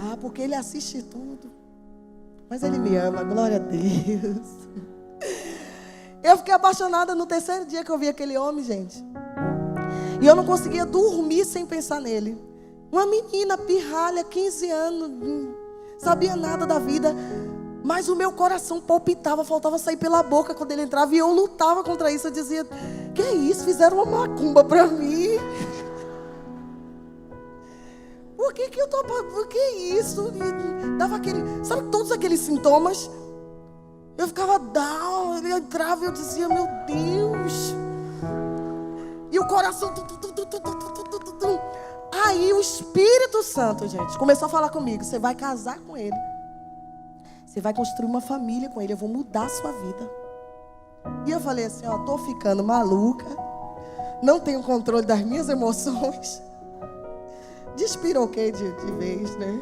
Ah, porque ele assiste tudo. Mas ele me ama, glória a Deus. Eu fiquei apaixonada no terceiro dia que eu vi aquele homem, gente. E eu não conseguia dormir sem pensar nele. Uma menina pirralha, 15 anos, não sabia nada da vida. Mas o meu coração palpitava, faltava sair pela boca quando ele entrava. E eu lutava contra isso. Eu dizia, que é isso? Fizeram uma macumba pra mim. Por que eu tô... Por que isso? E dava aquele... Sabe todos aqueles sintomas? Eu ficava down. Ele entrava e eu dizia, meu Deus. E o coração... Aí o Espírito Santo, gente, começou a falar comigo. Você vai casar com ele. Você vai construir uma família com ele. Eu vou mudar a sua vida. E eu falei assim, ó, tô ficando maluca. Não tenho controle das minhas emoções. Despiroquei de vez, né?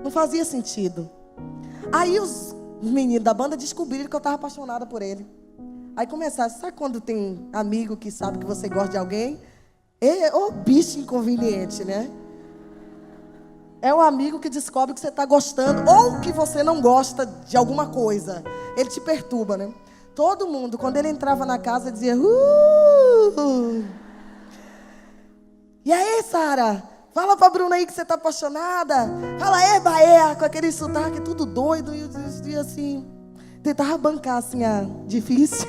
Não fazia sentido. Aí os meninos da banda descobriram que eu estava apaixonada por ele. Aí começaram, sabe quando tem amigo que sabe que você gosta de alguém? É o bicho inconveniente, né? É o amigo que descobre que você está gostando ou que você não gosta de alguma coisa. Ele te perturba, né? Todo mundo, quando ele entrava na casa, dizia... E aí, Sara? Fala pra Bruna aí que você tá apaixonada. Fala, Baé, com aquele sotaque tudo doido. E eu dizia assim, tentava bancar assim, difícil.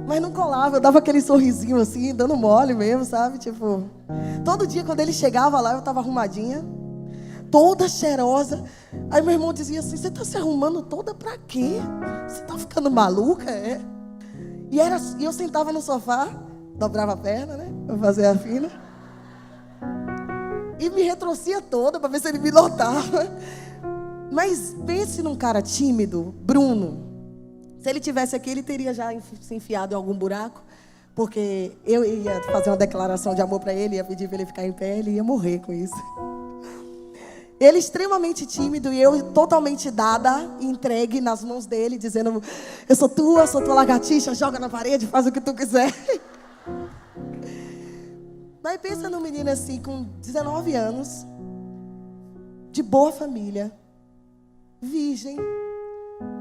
Mas não colava, eu dava aquele sorrisinho assim, dando mole mesmo, sabe? Tipo, todo dia quando ele chegava lá, eu tava arrumadinha, toda cheirosa. Aí meu irmão dizia assim, você tá se arrumando toda pra quê? Você tá ficando maluca, é? E eu sentava no sofá, dobrava a perna, né? Pra fazer a fina. E me retorcia toda para ver se ele me notava. Mas pense num cara tímido, Bruno. Se ele tivesse aqui, ele teria já se enfiado em algum buraco. Porque eu ia fazer uma declaração de amor para ele, ia pedir para ele ficar em pé, ele ia morrer com isso. Ele extremamente tímido e eu totalmente dada, entregue nas mãos dele, dizendo: eu sou tua lagartixa, joga na parede, faz o que tu quiser. Mas pensa num menino assim, com 19 anos, de boa família, virgem,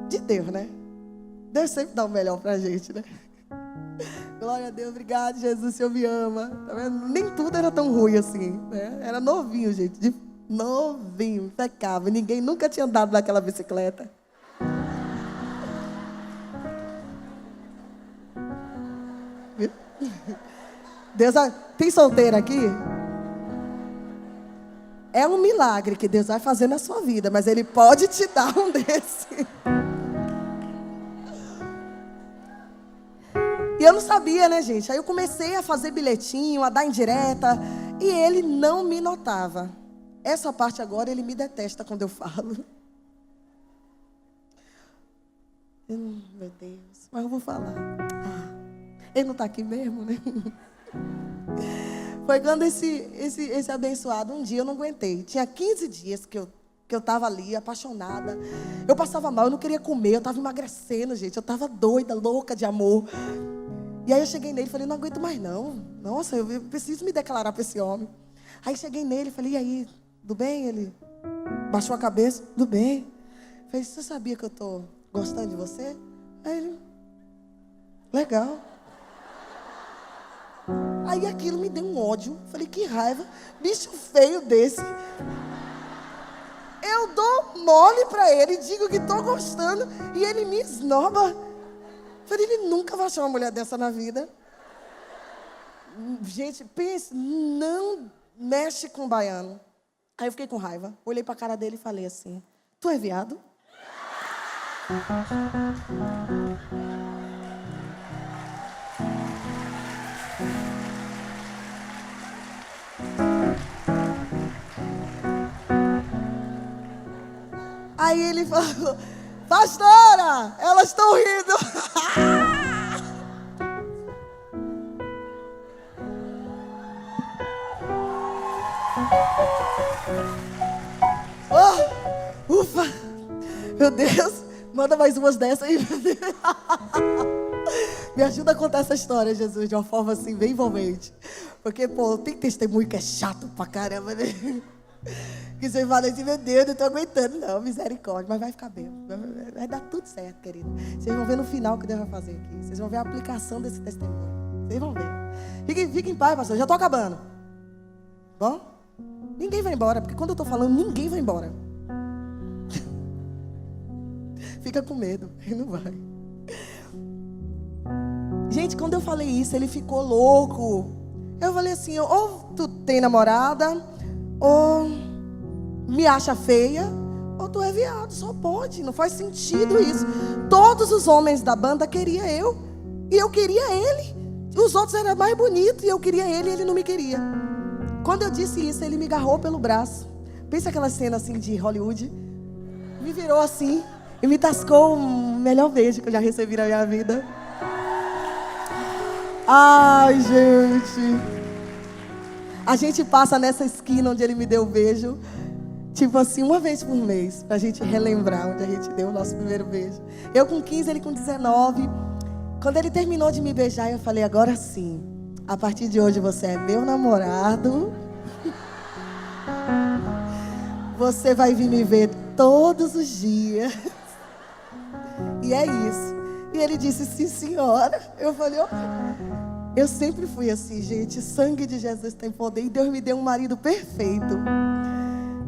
de Deus, né? Deus sempre dá o melhor pra gente, né? Glória a Deus, obrigado, Jesus, o Senhor me ama. Tá vendo? Nem tudo era tão ruim assim, né? Era novinho, gente, novinho, impecável. Ninguém nunca tinha andado naquela bicicleta. Deus, tem solteira aqui? É um milagre que Deus vai fazer na sua vida, mas Ele pode te dar um desse. E eu não sabia, né, gente? Aí eu comecei a fazer bilhetinho, a dar indireta, e ele não me notava. Essa parte agora ele me detesta quando eu falo. Meu Deus, mas eu vou falar. Ele não está aqui mesmo, né? Foi quando esse abençoado, um dia eu não aguentei. Tinha 15 dias que eu estava ali, apaixonada. Eu passava mal, eu não queria comer, eu estava emagrecendo, gente. Eu estava doida, louca de amor. E aí eu cheguei nele e falei: não aguento mais não. Nossa, eu preciso me declarar para esse homem. Aí cheguei nele e falei: e aí, tudo bem? Ele baixou a cabeça: tudo bem. Eu falei: você sabia que eu estou gostando de você? Aí ele: legal. Aí aquilo me deu um ódio. Falei: que raiva, bicho feio desse. Eu dou mole pra ele, digo que tô gostando e ele me esnoba. Falei: ele nunca vai achar uma mulher dessa na vida. Gente, pense, não mexe com o baiano. Aí eu fiquei com raiva. Olhei pra cara dele e falei assim: tu é viado? Aí ele falou: pastora, elas estão rindo. Oh, ufa, meu Deus, manda mais umas dessas aí. Me ajuda a contar essa história, Jesus, de uma forma assim, bem envolvente. Porque, pô, tem testemunho que é chato pra caramba, né? Que você fala assim: meu Deus, não estou aguentando, não, misericórdia. Mas vai ficar bem, vai dar tudo certo, querido. Vocês vão ver no final o que Deus vai fazer aqui. Vocês vão ver a aplicação desse testemunho. Vocês vão ver. Fiquem em paz, pastor, já estou acabando. Bom? Ninguém vai embora, porque quando eu estou falando, ninguém vai embora. Fica com medo, ele não vai. Gente, quando eu falei isso, ele ficou louco. Eu falei assim: ou tu tem namorada, ou me acha feia, ou tu é viado. Só pode, não faz sentido isso. Todos os homens da banda queriam eu, e eu queria ele. Os outros eram mais bonitos, e eu queria ele, e ele não me queria. Quando eu disse isso, ele me agarrou pelo braço. Pensa aquela cena assim de Hollywood. Me virou assim e me tascou o melhor beijo que eu já recebi na minha vida. Ai, gente. A gente passa nessa esquina onde ele me deu o beijo, tipo assim, uma vez por mês, pra gente relembrar onde a gente deu o nosso primeiro beijo. Eu com 15, ele com 19. Quando ele terminou de me beijar, eu falei: agora sim, a partir de hoje você é meu namorado. Você vai vir me ver todos os dias. E é isso. E ele disse: sim, senhora. Eu falei: eu sempre fui assim, gente. Sangue de Jesus tem poder. E Deus me deu um marido perfeito,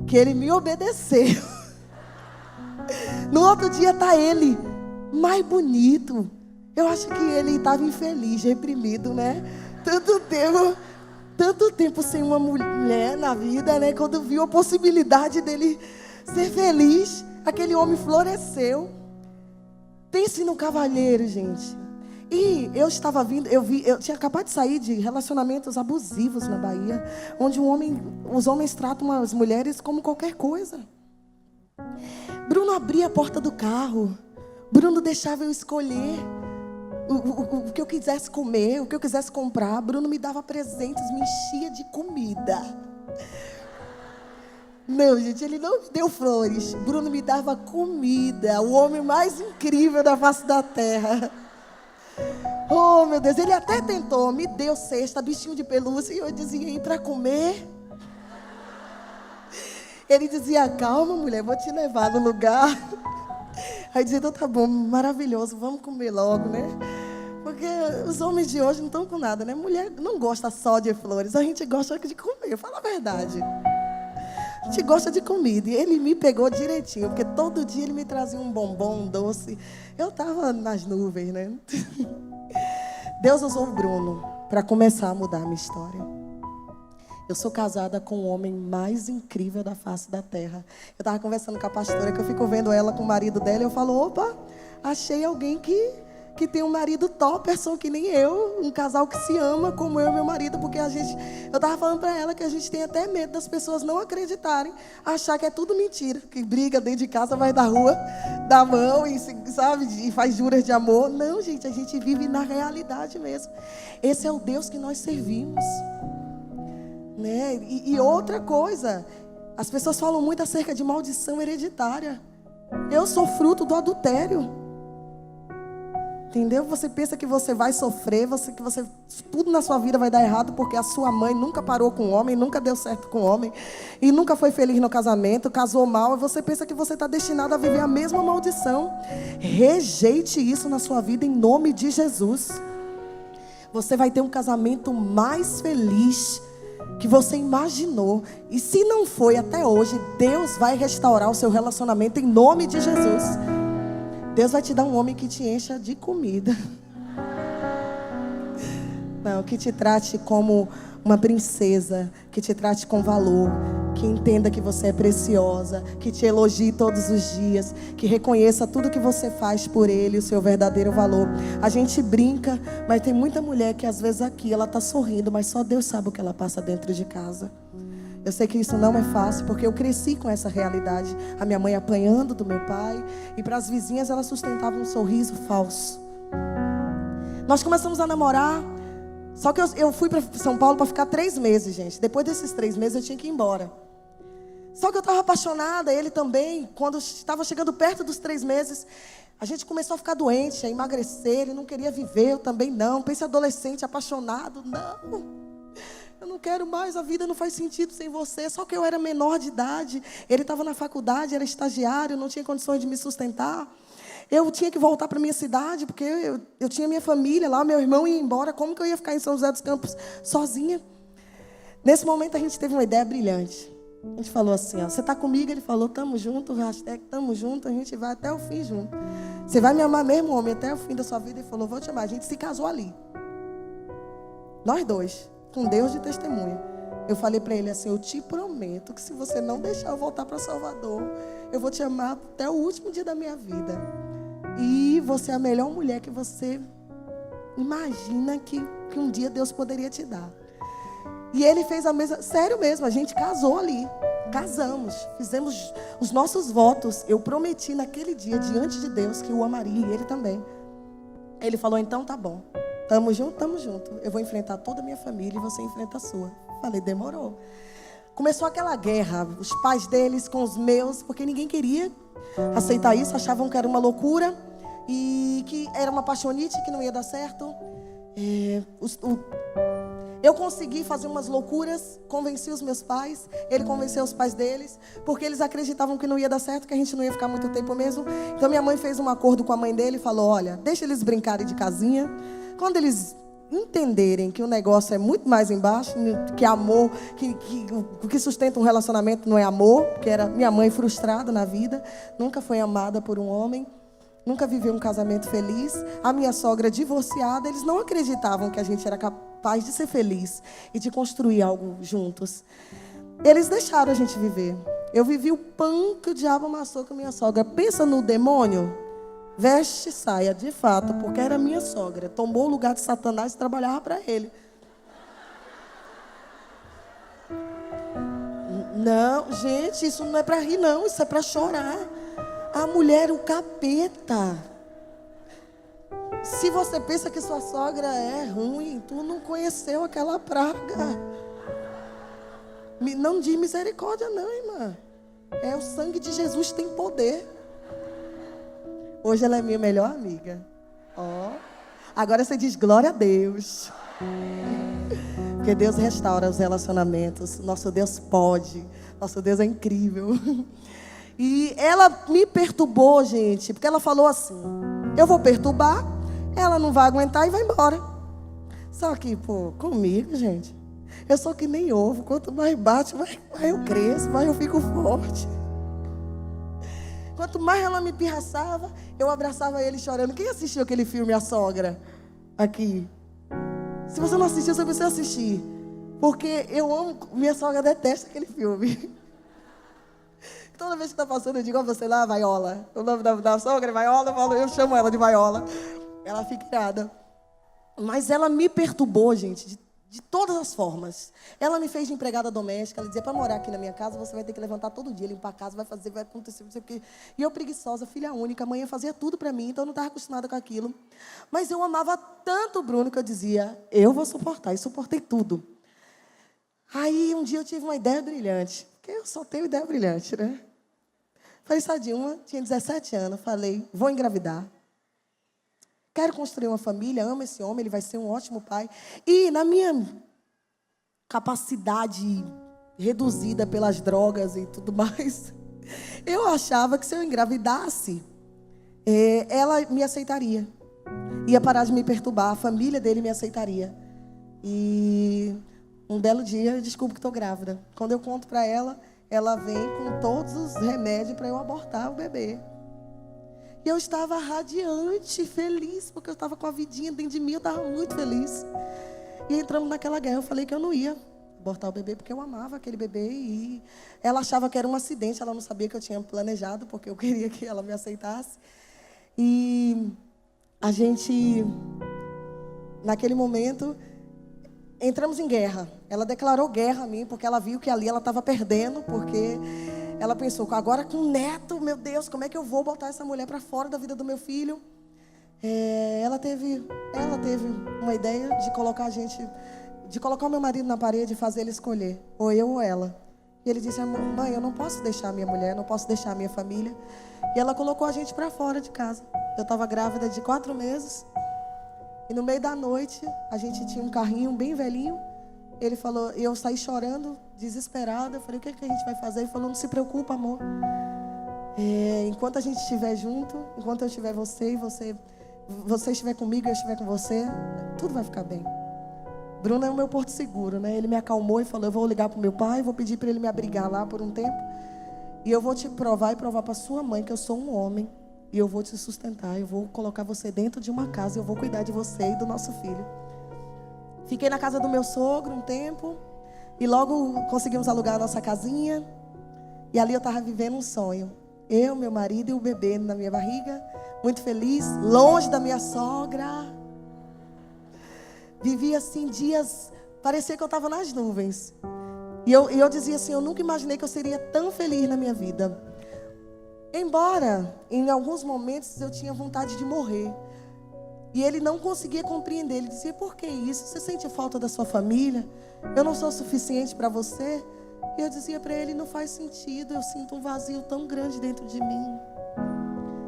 que ele me obedeceu. No outro dia tá ele mais bonito. Eu acho que ele estava infeliz, reprimido, né? Tanto tempo sem uma mulher na vida, né? Quando viu a possibilidade dele ser feliz, aquele homem floresceu. Pense no cavalheiro, gente. E eu estava vindo, eu tinha acabado de sair de relacionamentos abusivos na Bahia, onde os homens tratam as mulheres como qualquer coisa. Bruno abria a porta do carro. Bruno deixava eu escolher o que eu quisesse comer, o que eu quisesse comprar. Bruno me dava presentes, me enchia de comida. Não, gente, ele não me deu flores. Bruno me dava comida. O homem mais incrível da face da terra. Oh, meu Deus, ele até tentou. Me deu cesta, bichinho de pelúcia. E eu dizia, e para comer? Ele dizia, calma, mulher, vou te levar no lugar. Aí dizia, então tá bom, maravilhoso, vamos comer logo, né? Porque os homens de hoje não estão com nada, né? Mulher não gosta só de flores, a gente gosta de comer, fala a verdade. A gente gosta de comida. E ele me pegou direitinho, porque todo dia ele me trazia um bombom, um doce. Eu estava nas nuvens, né? Deus usou o Bruno para começar a mudar a minha história. Eu sou casada com o homem mais incrível da face da terra. Eu estava conversando com a pastora, que eu fico vendo ela com o marido dela, e eu falo, opa, achei alguém que tem um marido topperson que nem eu, um casal que se ama como eu e meu marido, porque eu estava falando para ela que a gente tem até medo das pessoas não acreditarem, achar que é tudo mentira, que briga dentro de casa, vai da rua, dá a mão e, sabe, e faz juras de amor. Não, gente, a gente vive na realidade mesmo. Esse é o Deus que nós servimos. Né? E outra coisa, as pessoas falam muito acerca de maldição hereditária. Eu sou fruto do adultério. Entendeu? Você pensa que você vai sofrer, que tudo na sua vida vai dar errado porque a sua mãe nunca parou com homem, nunca deu certo com homem e nunca foi feliz no casamento, casou mal, e você pensa que você está destinado a viver a mesma maldição. Rejeite isso na sua vida em nome de Jesus. Você vai ter um casamento mais feliz que você imaginou. E se não foi até hoje, Deus vai restaurar o seu relacionamento em nome de Jesus. Deus vai te dar um homem que te encha de comida. Não, que te trate como uma princesa, que te trate com valor, que entenda que você é preciosa, que te elogie todos os dias, que reconheça tudo que você faz por ele, o seu verdadeiro valor. A gente brinca, mas tem muita mulher que às vezes aqui ela está sorrindo, mas só Deus sabe o que ela passa dentro de casa. Eu sei que isso não é fácil, porque eu cresci com essa realidade. A minha mãe apanhando do meu pai, e para as vizinhas ela sustentava um sorriso falso. Nós começamos a namorar. Só que eu fui para São Paulo para ficar 3 meses, gente. Depois desses 3 meses eu tinha que ir embora. Só que eu estava apaixonada, ele também. Quando estava chegando perto dos 3 meses, a gente começou a ficar doente, a emagrecer. Ele não queria viver, eu também não. Pense adolescente, apaixonado. Não, eu não quero mais, a vida não faz sentido sem você. Só que eu era menor de idade. Ele estava na faculdade, era estagiário, não tinha condições de me sustentar. Eu tinha que voltar para a minha cidade, porque eu tinha minha família lá, meu irmão ia embora. Como que eu ia ficar em São José dos Campos sozinha? Nesse momento a gente teve uma ideia brilhante. A gente falou assim, ó, você está comigo? Ele falou, tamo junto, hashtag tamo junto, a gente vai até o fim junto. Você vai me amar mesmo, homem, até o fim da sua vida? Ele falou, vou te amar. A gente se casou ali. Nós dois, com Deus de testemunha. Eu falei para ele assim, eu te prometo que se você não deixar eu voltar para Salvador, eu vou te amar até o último dia da minha vida. E você é a melhor mulher que você imagina que um dia Deus poderia te dar. E ele fez a mesma... Sério mesmo, a gente casou ali. Casamos, fizemos os nossos votos. Eu prometi naquele dia, diante de Deus, que o amaria, e ele também. Ele falou, então tá bom. Tamo junto, tamo junto. Eu vou enfrentar toda a minha família e você enfrenta a sua. Falei, demorou. Começou aquela guerra, os pais deles com os meus, porque ninguém queria aceitar isso, achavam que era uma loucura e que era uma paixonite, que não ia dar certo. Eu consegui fazer umas loucuras, convenci os meus pais, ele convenceu os pais deles, porque eles acreditavam que não ia dar certo, que a gente não ia ficar muito tempo mesmo. Então minha mãe fez um acordo com a mãe dele e falou, olha, deixa eles brincarem de casinha. Quando eles entenderem que o negócio é muito mais embaixo, que amor, o que sustenta um relacionamento não é amor, porque era minha mãe frustrada na vida, nunca foi amada por um homem, nunca viveu um casamento feliz. A minha sogra divorciada, eles não acreditavam que a gente era capaz de ser feliz e de construir algo juntos. Eles deixaram a gente viver. Eu vivi o pão que o diabo amassou com a minha sogra. Pensa no demônio. Veste saia, de fato, porque era minha sogra. Tomou o lugar de Satanás e trabalhava para ele. Não, gente, isso não é para rir, não. Isso é para chorar. A mulher, o capeta. Se você pensa que sua sogra é ruim, tu não conheceu aquela praga. Não diz misericórdia não, irmã. É o sangue de Jesus que tem poder. Hoje ela é minha melhor amiga. Ó. Agora você diz glória a Deus. Porque Deus restaura os relacionamentos. Nosso Deus pode. Nosso Deus é incrível. E ela me perturbou, gente. Porque ela falou assim: eu vou perturbar, ela não vai aguentar e vai embora. Só que, pô, comigo, gente, eu sou que nem ovo. Quanto mais bate, mais eu cresço, mais eu fico forte. Quanto mais ela me pirraçava, eu abraçava ele chorando. Quem assistiu aquele filme A Sogra? Aqui. Se você não assistiu, você precisa assistir. Porque eu amo, minha sogra detesta aquele filme. Toda vez que está passando, eu digo a você lá, Vaiola. O nome da sogra é Vaiola, eu chamo ela de Vaiola. Ela fica irada. Mas ela me perturbou, gente, de todas as formas. Ela me fez de empregada doméstica. Ela dizia: para morar aqui na minha casa, você vai ter que levantar todo dia, limpar a casa, vai fazer, vai acontecer, não sei o quê. E eu, preguiçosa, filha única, a mãe fazia tudo para mim, então eu não estava acostumada com aquilo. Mas eu amava tanto o Bruno que eu dizia: eu vou suportar. E suportei tudo. Aí, um dia eu tive uma ideia brilhante. Porque eu só tenho ideia brilhante, né? Falei, Sadilma, tinha 17 anos. Falei, vou engravidar. Quero construir uma família, amo esse homem, ele vai ser um ótimo pai. E na minha capacidade reduzida pelas drogas e tudo mais, eu achava que se eu engravidasse, ela me aceitaria. Ia parar de me perturbar, a família dele me aceitaria. E um belo dia eu descubro que estou grávida. Quando eu conto para ela, ela vem com todos os remédios para eu abortar o bebê. E eu estava radiante, feliz, porque eu estava com a vidinha dentro de mim, eu estava muito feliz. E entramos naquela guerra, eu falei que eu não ia abortar o bebê, porque eu amava aquele bebê. E ela achava que era um acidente, ela não sabia que eu tinha planejado, porque eu queria que ela me aceitasse. E a gente, naquele momento, entramos em guerra. Ela declarou guerra a mim, porque ela viu que ali ela estava perdendo, porque ela pensou, agora com o neto, meu Deus, como é que eu vou botar essa mulher para fora da vida do meu filho? Ela teve uma ideia de colocar o meu marido na parede e fazer ele escolher, ou eu ou ela. E ele disse: mãe, eu não posso deixar minha mulher, não posso deixar minha família. E ela colocou a gente para fora de casa. Eu estava grávida de 4 meses. E no meio da noite, a gente tinha um carrinho bem velhinho. Ele falou, eu saí chorando, desesperada. Eu falei, o que a gente vai fazer? Ele falou, não se preocupa, amor. Enquanto a gente estiver junto, enquanto eu estiver você estiver comigo e eu estiver com você, tudo vai ficar bem. Bruno é o meu porto seguro, né? Ele me acalmou e falou, eu vou ligar para o meu pai, vou pedir para ele me abrigar lá por um tempo. E eu vou te provar e provar para sua mãe que eu sou um homem. E eu vou te sustentar, eu vou colocar você dentro de uma casa, eu vou cuidar de você e do nosso filho. Fiquei na casa do meu sogro um tempo, e logo conseguimos alugar a nossa casinha. E ali eu estava vivendo um sonho. Eu, meu marido e o bebê na minha barriga, muito feliz, longe da minha sogra. Vivia assim dias, parecia que eu estava nas nuvens. E eu dizia assim, eu nunca imaginei que eu seria tão feliz na minha vida. Embora, em alguns momentos, eu tinha vontade de morrer. E ele não conseguia compreender. Ele dizia, por que isso? Você sente falta da sua família? Eu não sou suficiente para você? E eu dizia para ele, não faz sentido. Eu sinto um vazio tão grande dentro de mim.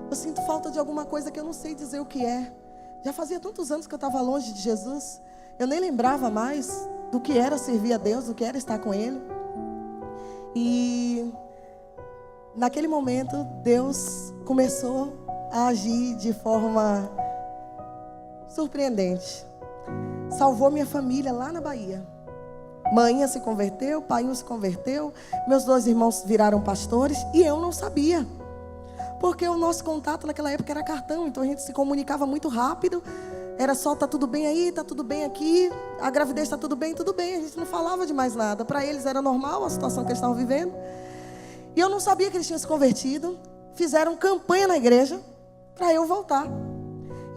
Eu sinto falta de alguma coisa que eu não sei dizer o que é. Já fazia tantos anos que eu estava longe de Jesus. Eu nem lembrava mais do que era servir a Deus, do que era estar com Ele. E naquele momento, Deus começou a agir de forma surpreendente. Salvou minha família lá na Bahia. Mãinha se converteu, paiinho se converteu, meus 2 irmãos viraram pastores e eu não sabia. Porque o nosso contato naquela época era cartão, então a gente se comunicava muito rápido. Era só, tá tudo bem aí, tá tudo bem aqui, a gravidez tá tudo bem, a gente não falava de mais nada. Para eles era normal a situação que eles estavam vivendo. E eu não sabia que eles tinham se convertido. Fizeram campanha na igreja para eu voltar.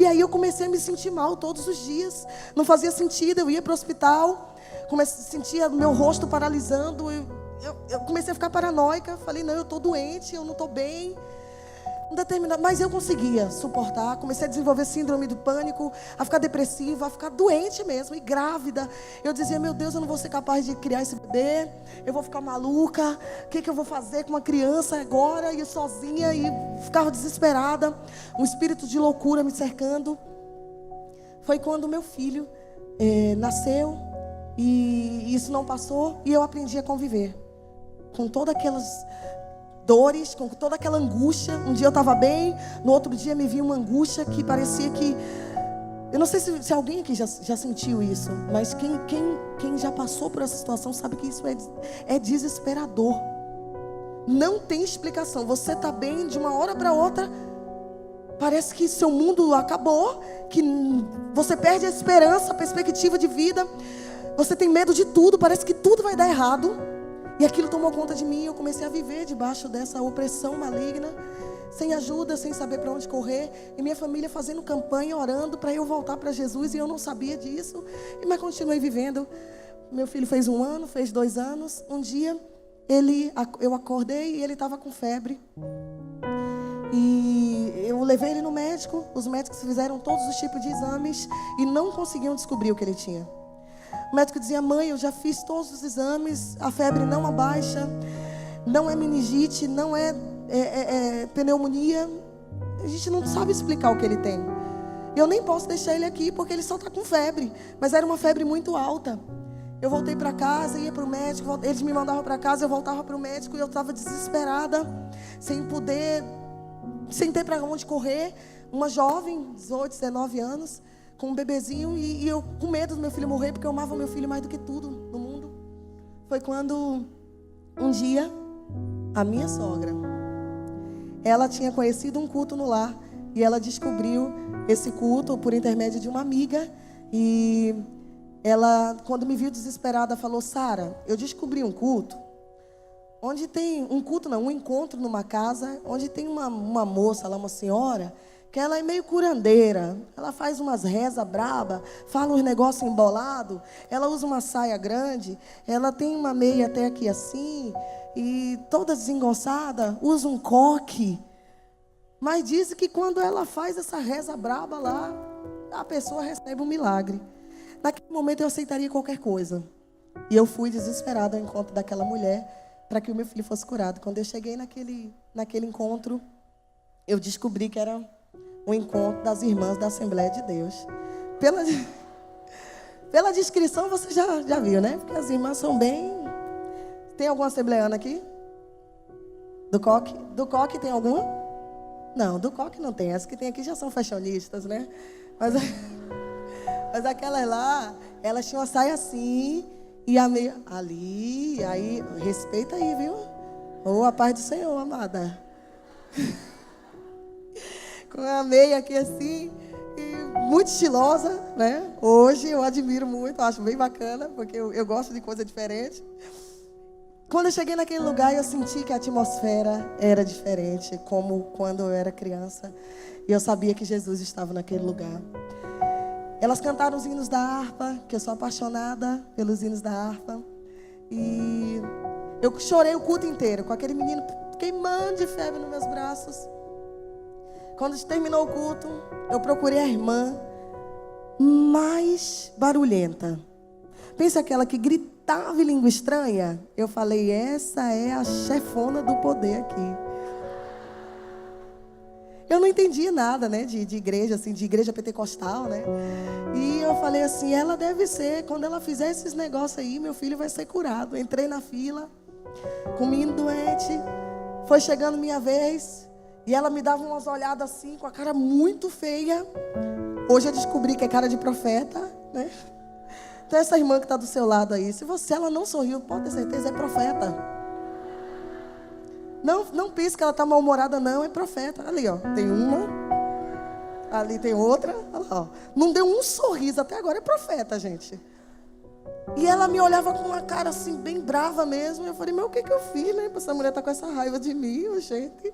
E aí eu comecei a me sentir mal todos os dias. Não fazia sentido, eu ia para o hospital, sentia meu rosto paralisando. Eu comecei a ficar paranoica. Falei, não, eu estou doente, eu não estou bem. Mas eu conseguia suportar. Comecei a desenvolver síndrome do pânico, a ficar depressiva, a ficar doente mesmo, e grávida. Eu dizia, meu Deus, eu não vou ser capaz de criar esse bebê. Eu vou ficar maluca. O que eu vou fazer com uma criança agora? E sozinha, e ficava desesperada. Um espírito de loucura me cercando. Foi quando meu filho nasceu. E isso não passou. E eu aprendi a conviver com todas aquelas dores, com toda aquela angústia. Um dia eu estava bem, no outro dia me vinha uma angústia que parecia que... Eu não sei se alguém aqui já sentiu isso, mas quem já passou por essa situação sabe que isso é desesperador. Não tem explicação. Você está bem, de uma hora para outra, parece que seu mundo acabou, que você perde a esperança, a perspectiva de vida. Você tem medo de tudo, parece que tudo vai dar errado. E aquilo tomou conta de mim. Eu comecei a viver debaixo dessa opressão maligna, sem ajuda, sem saber para onde correr. E minha família fazendo campanha, orando para eu voltar para Jesus. E eu não sabia disso, mas continuei vivendo. Meu filho fez 1 ano, fez 2 anos. Um dia eu acordei e ele estava com febre. E eu levei ele no médico. Os médicos fizeram todos os tipos de exames e não conseguiam descobrir o que ele tinha. O médico dizia, mãe, eu já fiz todos os exames, a febre não abaixa, não é meningite, não é pneumonia. A gente não sabe explicar o que ele tem. Eu nem posso deixar ele aqui porque ele só está com febre, mas era uma febre muito alta. Eu voltei para casa, ia para o médico, eles me mandavam para casa, eu voltava para o médico e eu estava desesperada, sem ter para onde correr. Uma jovem, 18, 19 anos, com um bebezinho, e eu com medo do meu filho morrer, porque eu amava meu filho mais do que tudo no mundo. Foi quando um dia a minha sogra, ela tinha conhecido um culto no lar, e ela descobriu esse culto por intermédio de uma amiga. E ela, quando me viu desesperada, falou, Sara, eu descobri um culto onde tem um encontro numa casa, onde tem uma moça lá, uma senhora, que ela é meio curandeira. Ela faz umas rezas braba, fala uns negócios embolados, ela usa uma saia grande, ela tem uma meia até aqui assim, e toda desengonçada, usa um coque. Mas diz que quando ela faz essa reza braba lá, a pessoa recebe um milagre. Naquele momento eu aceitaria qualquer coisa. E eu fui desesperada ao encontro daquela mulher para que o meu filho fosse curado. Quando eu cheguei naquele encontro, eu descobri que era um encontro das irmãs da Assembleia de Deus. Pela descrição você já viu, né? Porque as irmãs são bem... Tem alguma assembleiana aqui? Do coque? Do coque tem alguma? Não, do coque não tem. As que tem aqui já são fashionistas, né? Mas aquelas lá, elas tinham uma saia assim, e a meia ali, aí, respeita aí, viu? Ou a paz do Senhor, amada. Com a meia aqui assim, e muito estilosa, né? Hoje eu admiro muito, acho bem bacana, porque eu gosto de coisa diferente. Quando eu cheguei naquele lugar, eu senti que a atmosfera era diferente, como quando eu era criança. E eu sabia que Jesus estava naquele lugar. Elas cantaram os hinos da harpa, que eu sou apaixonada pelos hinos da harpa. E eu chorei o culto inteiro, com aquele menino queimando de febre nos meus braços. Quando terminou o culto, eu procurei a irmã mais barulhenta. Pensa aquela que gritava em língua estranha? Eu falei, essa é a chefona do poder aqui. Eu não entendia nada, né, de igreja, assim, de igreja pentecostal, né? E eu falei assim, ela deve ser, quando ela fizer esses negócios aí, meu filho vai ser curado. Entrei na fila, com o menino doente, foi chegando minha vez, e ela me dava umas olhadas assim, com a cara muito feia. Hoje eu descobri que é cara de profeta, né? Então essa irmã que está do seu lado aí, se ela não sorriu, pode ter certeza, é profeta. Não pense que ela está mal-humorada, não, é profeta. Ali, ó, tem uma, ali tem outra, olha lá, ó. Não deu um sorriso até agora, é profeta, gente. E ela me olhava com uma cara assim, bem brava mesmo. Eu falei, mas o que eu fiz, né? Essa mulher está com essa raiva de mim, gente.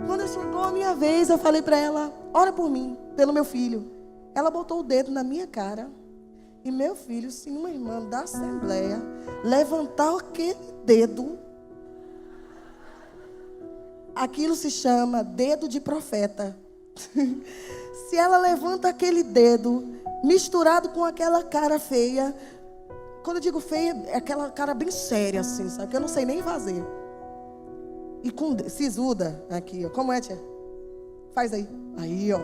Quando chegou a minha vez, eu falei para ela, ora por mim, pelo meu filho. Ela botou o dedo na minha cara. E meu filho, se uma irmã da Assembleia levantar aquele dedo, Aquilo se chama dedo de profeta. Se ela levanta aquele dedo, misturado com aquela cara feia. Quando eu digo feia, é aquela cara bem séria assim, sabe? Que eu não sei nem fazer. E com sisuda aqui, ó. Como é, tia? Faz aí. Aí, ó.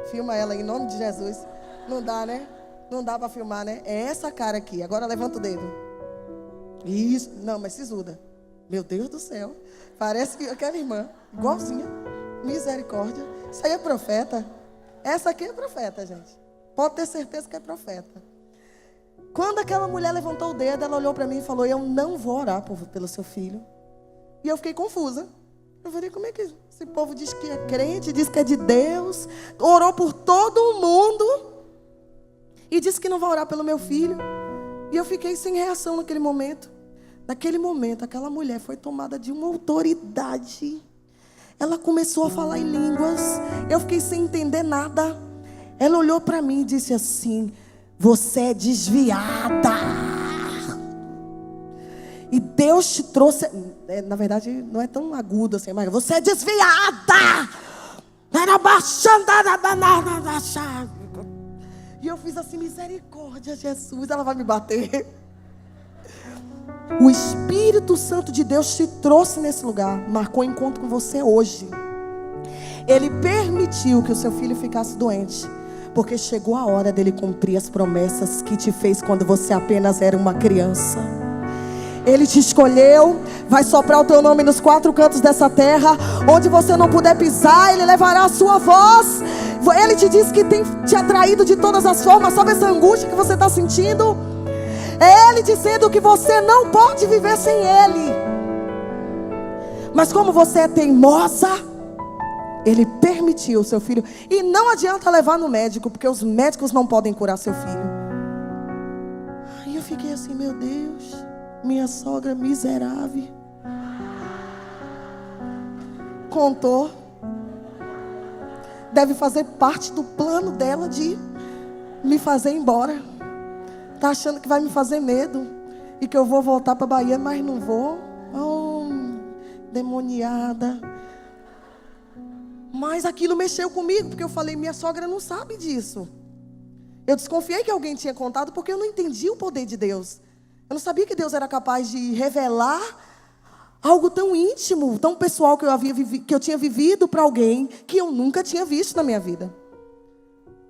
Filma ela em nome de Jesus. Não dá, né? Não dá pra filmar, né? É essa cara aqui. Agora levanta o dedo. Isso. Não, mas sisuda. Meu Deus do céu. Parece que aquela irmã. Igualzinha. Misericórdia. Isso aí é profeta. Essa aqui é profeta, gente. Pode ter certeza que é profeta. Quando aquela mulher levantou o dedo, ela olhou para mim e falou: eu não vou orar pelo seu filho. E eu fiquei confusa. Eu falei: como é que esse povo diz que é crente, diz que é de Deus, orou por todo mundo e disse que não vai orar pelo meu filho? E eu fiquei sem reação naquele momento. Naquele momento, aquela mulher foi tomada de uma autoridade. Ela começou a falar em línguas. Eu fiquei sem entender nada. Ela olhou para mim e disse assim: você é desviada. E Deus te trouxe. Na verdade, não é tão agudo assim, mas você é desviada. E eu fiz assim: misericórdia, Jesus, ela vai me bater. O Espírito Santo de Deus te trouxe nesse lugar, marcou encontro com você hoje. Ele permitiu que o seu filho ficasse doente, porque chegou a hora dele cumprir as promessas que te fez quando você apenas era uma criança. Ele te escolheu, vai soprar o teu nome nos 4 cantos dessa terra. Onde você não puder pisar, Ele levará a sua voz. Ele te disse que tem te atraído de todas as formas. Sabe essa angústia que você está sentindo? É Ele dizendo que você não pode viver sem Ele. Mas como você é teimosa, Ele permitiu o seu filho. E não adianta levar no médico, porque os médicos não podem curar seu filho. Aí eu fiquei assim: meu Deus, minha sogra miserável contou. Deve fazer parte do plano dela de me fazer embora. Tá achando que vai me fazer medo e que eu vou voltar para Bahia, mas não vou. Oh, demoniada. Mas aquilo mexeu comigo, porque eu falei: minha sogra não sabe disso. Eu desconfiei que alguém tinha contado, porque eu não entendi o poder de Deus. Eu não sabia que Deus era capaz de revelar algo tão íntimo, tão pessoal que eu tinha vivido para alguém que eu nunca tinha visto na minha vida.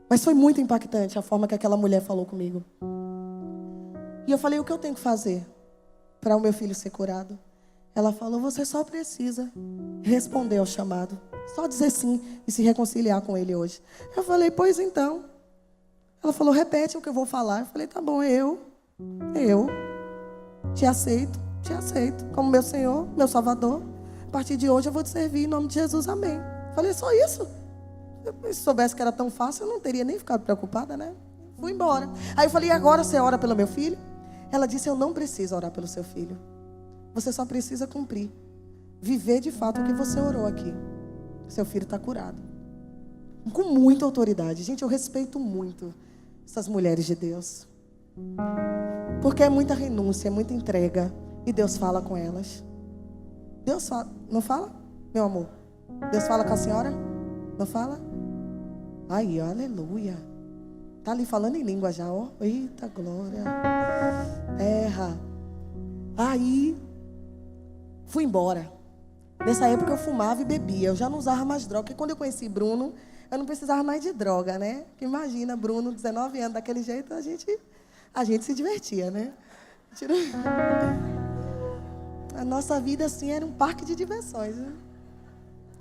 Mas foi muito impactante a forma que aquela mulher falou comigo. E eu falei: o que eu tenho que fazer para o meu filho ser curado? Ela falou: você só precisa responder ao chamado. Só dizer sim e se reconciliar com ele hoje. Eu falei: pois então. Ela falou: repete o que eu vou falar. Eu falei: tá bom, eu te aceito como meu Senhor, meu Salvador. A partir de hoje eu vou te servir em nome de Jesus, amém. Eu falei: só isso? Se soubesse que era tão fácil, eu não teria nem ficado preocupada, né? Fui embora. Aí eu falei: e agora você ora pelo meu filho? Ela disse: eu não preciso orar pelo seu filho. Você só precisa cumprir, viver de fato o que você orou aqui. Seu filho está curado. Com muita autoridade. Gente, eu respeito muito essas mulheres de Deus, porque é muita renúncia, é muita entrega. E Deus fala com elas. Deus fala, não fala, meu amor? Deus fala com a senhora? Não fala? Aí, aleluia. Tá ali falando em língua já, ó. Eita glória. Erra. Aí fui embora. Nessa época eu fumava e bebia. Eu já não usava mais droga. Porque quando eu conheci Bruno, eu não precisava mais de droga, né? Porque imagina, Bruno, 19 anos, daquele jeito, a gente se divertia, né? A nossa vida, assim, era um parque de diversões, né?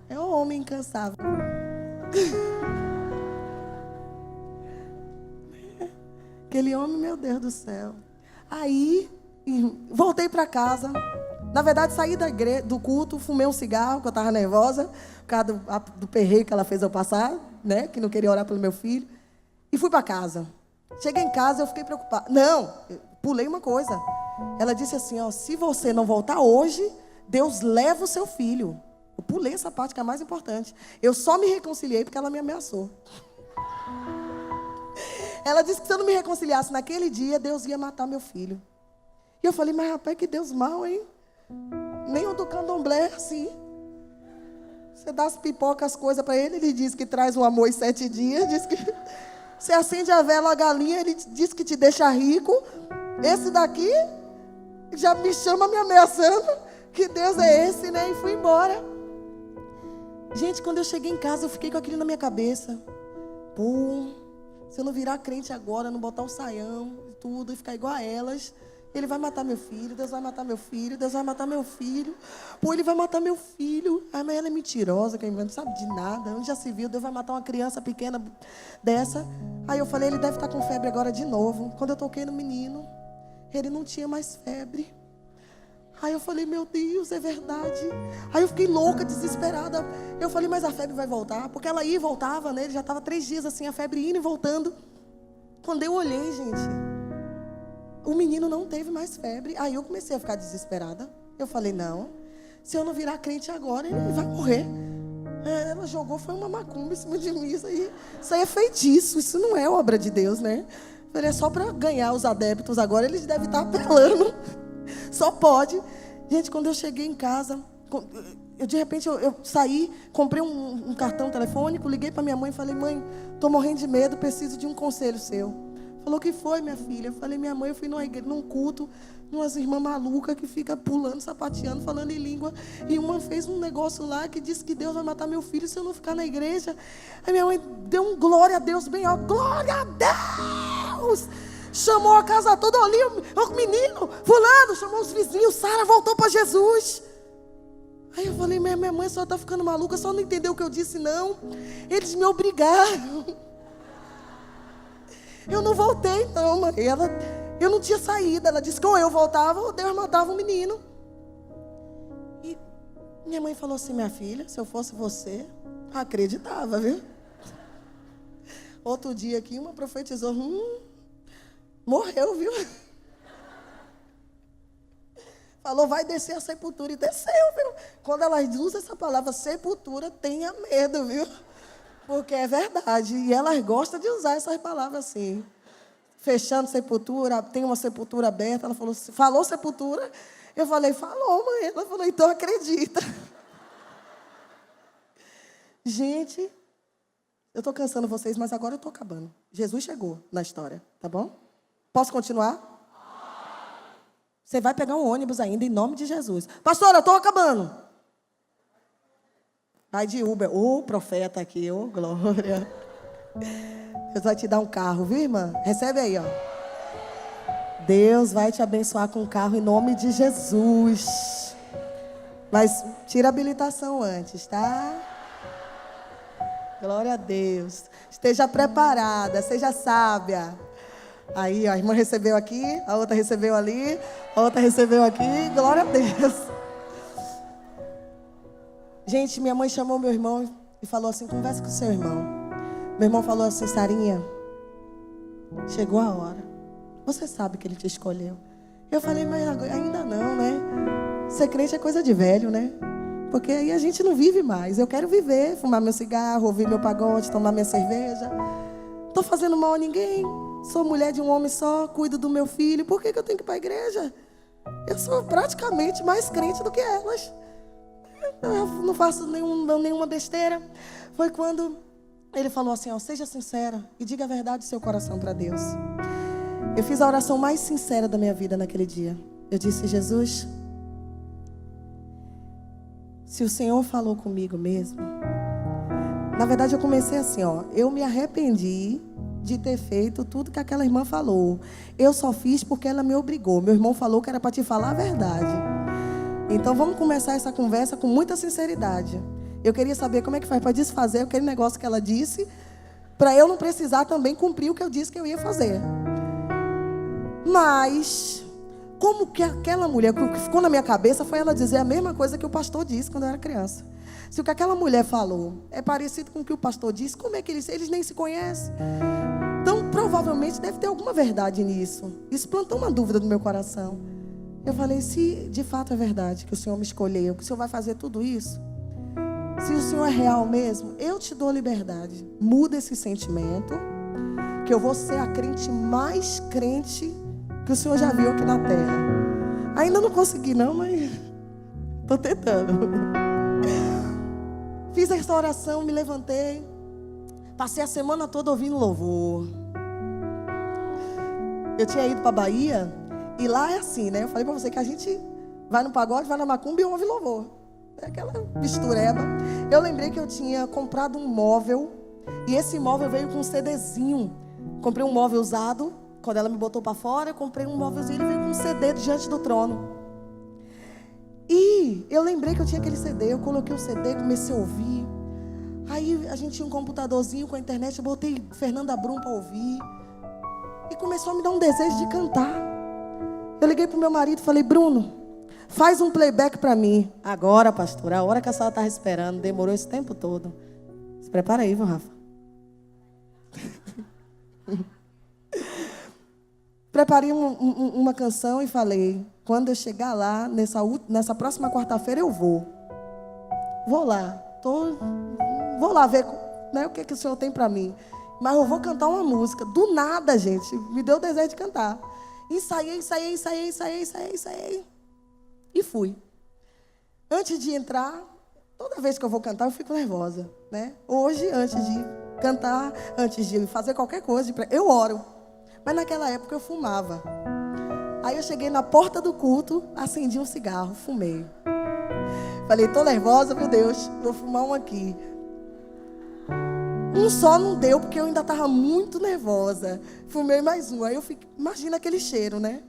É um homem incansável. Aquele homem, meu Deus do céu. Aí, voltei para casa. Na verdade, saí do culto, fumei um cigarro, porque eu estava nervosa, por causa do perreio que ela fez eu passar, né? Que não queria orar pelo meu filho. E fui para casa. Cheguei em casa, eu fiquei preocupada. Não, pulei uma coisa. Ela disse assim, ó: se você não voltar hoje, Deus leva o seu filho. Eu pulei essa parte que é a mais importante. Eu só me reconciliei porque ela me ameaçou. Ela disse que se eu não me reconciliasse naquele dia, Deus ia matar meu filho. E eu falei: mas rapaz, que Deus mau, hein? Nem o do candomblé é assim. Você dá as pipocas, as coisas para ele, ele diz que traz o amor em 7 dias, diz que você acende a vela, a galinha, ele diz que te deixa rico. Esse daqui já me chama me ameaçando, que Deus é esse, né? E fui embora. Gente, quando eu cheguei em casa, eu fiquei com aquilo na minha cabeça. Pô, se eu não virar crente agora, não botar o saião e tudo, e ficar igual a elas, ele vai matar meu filho, Deus vai matar meu filho, Deus vai matar meu filho. Pô, ele vai matar meu filho. Ai, mas ela é mentirosa, que não sabe de nada. Onde já se viu, Deus vai matar uma criança pequena dessa. Aí eu falei, ele deve estar com febre agora de novo. Quando eu toquei no menino, ele não tinha mais febre. Aí eu falei, meu Deus, é verdade. Aí eu fiquei louca, desesperada. Eu falei, mas a febre vai voltar? Porque ela ia e voltava, né? Ele já estava 3 dias assim, a febre indo e voltando. Quando eu olhei, gente, o menino não teve mais febre. Aí eu comecei a ficar desesperada. Eu falei, não, se eu não virar crente agora, ele vai morrer. Ela jogou, foi uma macumba em cima de mim. Isso aí é feitiço, isso não é obra de Deus, né? Eu falei, é só para ganhar os adeptos agora, eles devem estar apelando. Só pode. Gente, quando eu cheguei em casa, de repente eu saí, comprei um cartão telefônico, liguei para minha mãe e falei, mãe, estou morrendo de medo, preciso de um conselho seu. Falou, o que foi, minha filha? Eu falei, minha mãe, eu fui num culto, umas irmãs malucas que ficam pulando, sapateando, falando em língua. E uma fez um negócio lá que disse que Deus vai matar meu filho se eu não ficar na igreja. Aí minha mãe deu um glória a Deus bem alto. Glória a Deus! Chamou a casa toda, olha o menino, fulano, chamou os vizinhos, Sara voltou para Jesus. Aí eu falei, minha mãe só está ficando maluca, só não entendeu o que eu disse, não. Eles me obrigaram. Eu não voltei, não, mãe. Eu não tinha saído. Ela disse que ou eu voltava ou Deus matava o menino. E minha mãe falou assim, minha filha, se eu fosse você, acreditava, viu? Outro dia aqui, uma profetizou, morreu, viu? Falou, vai descer a sepultura. E desceu, viu? Quando ela usa essa palavra sepultura, tenha medo, viu? Porque é verdade. E elas gostam de usar essas palavras assim. Fechando sepultura, tem uma sepultura aberta. Ela falou sepultura? Eu falei, falou, mãe. Ela falou, então acredita. Gente, eu estou cansando vocês, mas agora eu estou acabando. Jesus chegou na história, tá bom? Posso continuar? Você vai pegar um ônibus ainda, em nome de Jesus. Pastora, eu estou acabando. Vai de Uber. Ô, profeta aqui, ô, glória. Deus vai te dar um carro, viu, irmã? Recebe aí, ó. Deus vai te abençoar com um carro em nome de Jesus. Mas tira a habilitação antes, tá? Glória a Deus. Esteja preparada, seja sábia. Aí, ó, a irmã recebeu aqui, a outra recebeu ali, a outra recebeu aqui. Glória a Deus. Gente, minha mãe chamou meu irmão e falou assim, conversa com o seu irmão. Meu irmão falou assim, Sarinha, chegou a hora. Você sabe que ele te escolheu. Eu falei, mas ainda não, né? Ser crente é coisa de velho, né? Porque aí a gente não vive mais. Eu quero viver, fumar meu cigarro, ouvir meu pagode, tomar minha cerveja. Não estou fazendo mal a ninguém. Sou mulher de um homem só, cuido do meu filho. Por que eu tenho que ir para a igreja? Eu sou praticamente mais crente do que elas. Eu não faço nenhuma besteira. Foi quando ele falou assim, ó, seja sincera e diga a verdade do seu coração para Deus. Eu fiz a oração mais sincera da minha vida naquele dia. Eu disse, Jesus, se o Senhor falou comigo mesmo. Na verdade eu comecei assim, ó, eu me arrependi de ter feito tudo que aquela irmã falou. Eu só fiz porque ela me obrigou. Meu irmão falou que era para te falar a verdade. Então vamos começar essa conversa com muita sinceridade. Eu queria saber como é que faz para desfazer aquele negócio que ela disse, para eu não precisar também cumprir o que eu disse que eu ia fazer. Mas, como que aquela mulher, o que ficou na minha cabeça foi ela dizer a mesma coisa que o pastor disse quando eu era criança. Se o que aquela mulher falou é parecido com o que o pastor disse, como é que eles nem se conhecem? Então, provavelmente deve ter alguma verdade nisso. Isso plantou uma dúvida no meu coração. Eu falei, se de fato é verdade que o Senhor me escolheu, que o Senhor vai fazer tudo isso, se o Senhor é real mesmo, eu te dou liberdade. Muda esse sentimento, que eu vou ser a crente mais crente que o Senhor já viu aqui na terra. Ainda não consegui não, mas estou tentando. Fiz essa oração, me levantei. Passei a semana toda ouvindo louvor. Eu tinha ido para Bahia. E lá é assim, né? Eu falei para você que a gente vai no pagode, vai na macumba e ouve louvor. É aquela mistureba. Eu lembrei que eu tinha comprado um móvel. E esse móvel veio com um CDzinho. Comprei um móvel usado. Quando ela me botou para fora, eu comprei um móvelzinho. Ele veio com um CD diante do trono. E eu lembrei que eu tinha aquele CD. Eu coloquei o CD, comecei a ouvir. Aí a gente tinha um computadorzinho com a internet. Eu botei Fernanda Brum para ouvir. E começou a me dar um desejo de cantar. Eu liguei pro meu marido e falei: Bruno, faz um playback para mim. Agora, pastor, a hora que a senhora estava esperando. Demorou esse tempo todo. Se prepara aí, viu, Rafa? Preparei uma canção e falei: quando eu chegar lá, nessa próxima quarta-feira eu vou. Vou lá. Vou lá ver, né, o que o Senhor tem para mim. Mas eu vou cantar uma música. Do nada, gente. Me deu o desejo de cantar. Ensaiei. E fui. Antes de entrar, toda vez que eu vou cantar, eu fico nervosa, né? Hoje, antes de cantar, antes de fazer qualquer coisa, eu oro. Mas naquela época eu fumava. Aí eu cheguei na porta do culto, acendi um cigarro, fumei. Falei: tô nervosa, meu Deus, vou fumar um aqui. Um só não deu, porque eu ainda estava muito nervosa. Fumei mais um. Aí eu fiquei, imagina aquele cheiro, né?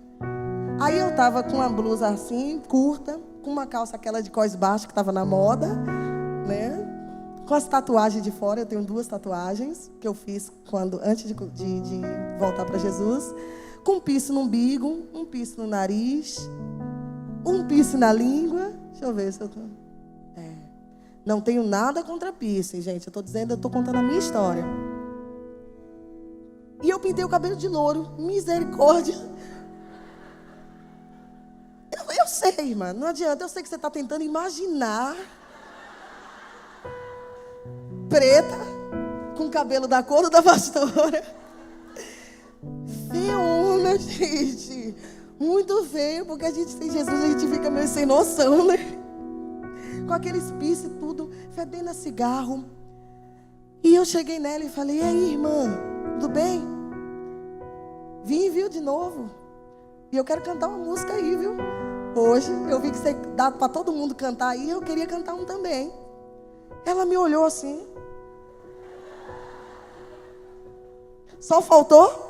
Aí eu estava com uma blusa assim, curta, com uma calça aquela de cós baixo, que estava na moda, né? Com as tatuagens de fora. Eu tenho 2 tatuagens, que eu fiz antes de voltar para Jesus. Com um piercing no umbigo, um piercing no nariz, um piercing na língua. Deixa eu ver se eu tô... Não tenho nada contra piercing, gente. Eu estou contando a minha história. E eu pintei o cabelo de louro. Misericórdia. Eu sei, irmã. Não adianta. Eu sei que você está tentando imaginar. Preta, com cabelo da cor da pastora. Feona, gente. Muito feio, porque a gente tem Jesus, a gente fica meio sem noção, né? Com aqueles piercing tudo, fedendo a cigarro. E eu cheguei nela e falei: e aí, irmã, tudo bem? Vim, viu, de novo. E eu quero cantar uma música aí, viu? Hoje, eu vi que você dá para todo mundo cantar aí, eu queria cantar um também. Ela me olhou assim. Só faltou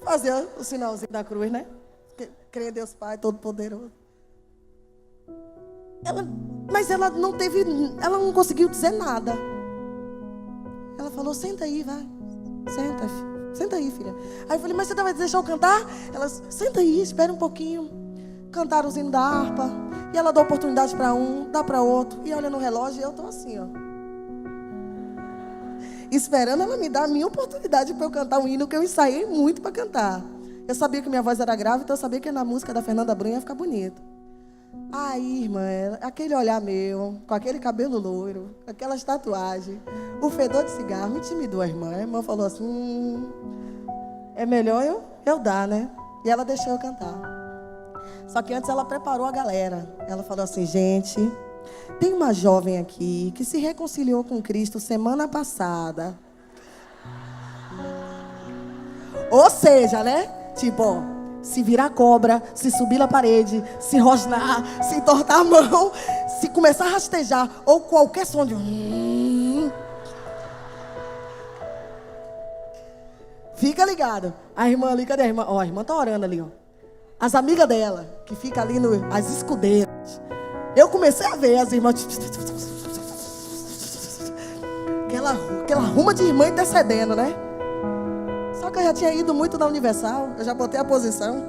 fazer o sinalzinho da cruz, né? Crê em Deus Pai Todo-Poderoso. Mas ela não conseguiu dizer nada. Ela falou: senta aí, vai. Senta aí, filha. Aí eu falei: mas você vai deixar eu cantar? Ela: senta aí, espera um pouquinho. Cantaram os hinos da harpa. E ela dá oportunidade para um, dá para outro. E olha no relógio e eu tô assim, ó. Esperando ela me dar a minha oportunidade para eu cantar um hino que eu ensaiei muito para cantar. Eu sabia que minha voz era grave, então eu sabia que na música da Fernanda Brum ia ficar bonito. Aí, irmã, aquele olhar meu, com aquele cabelo loiro, aquelas tatuagens, o fedor de cigarro, me intimidou a irmã. A irmã falou assim: é melhor eu dar, né? E ela deixou eu cantar. Só que antes ela preparou a galera. Ela falou assim: gente, tem uma jovem aqui que se reconciliou com Cristo semana passada. Ou seja, né? Tipo, ó, se virar cobra, se subir na parede, se rosnar, se entortar a mão, se começar a rastejar, ou qualquer som de... Fica ligado. A irmã ali, cadê a irmã? Ó, a irmã tá orando ali, ó. As amigas dela, que fica ali as escudeiras. Eu comecei a ver as irmãs... Aquela ruma de irmã intercedendo, né? Só que eu já tinha ido muito na Universal. Eu já botei a posição.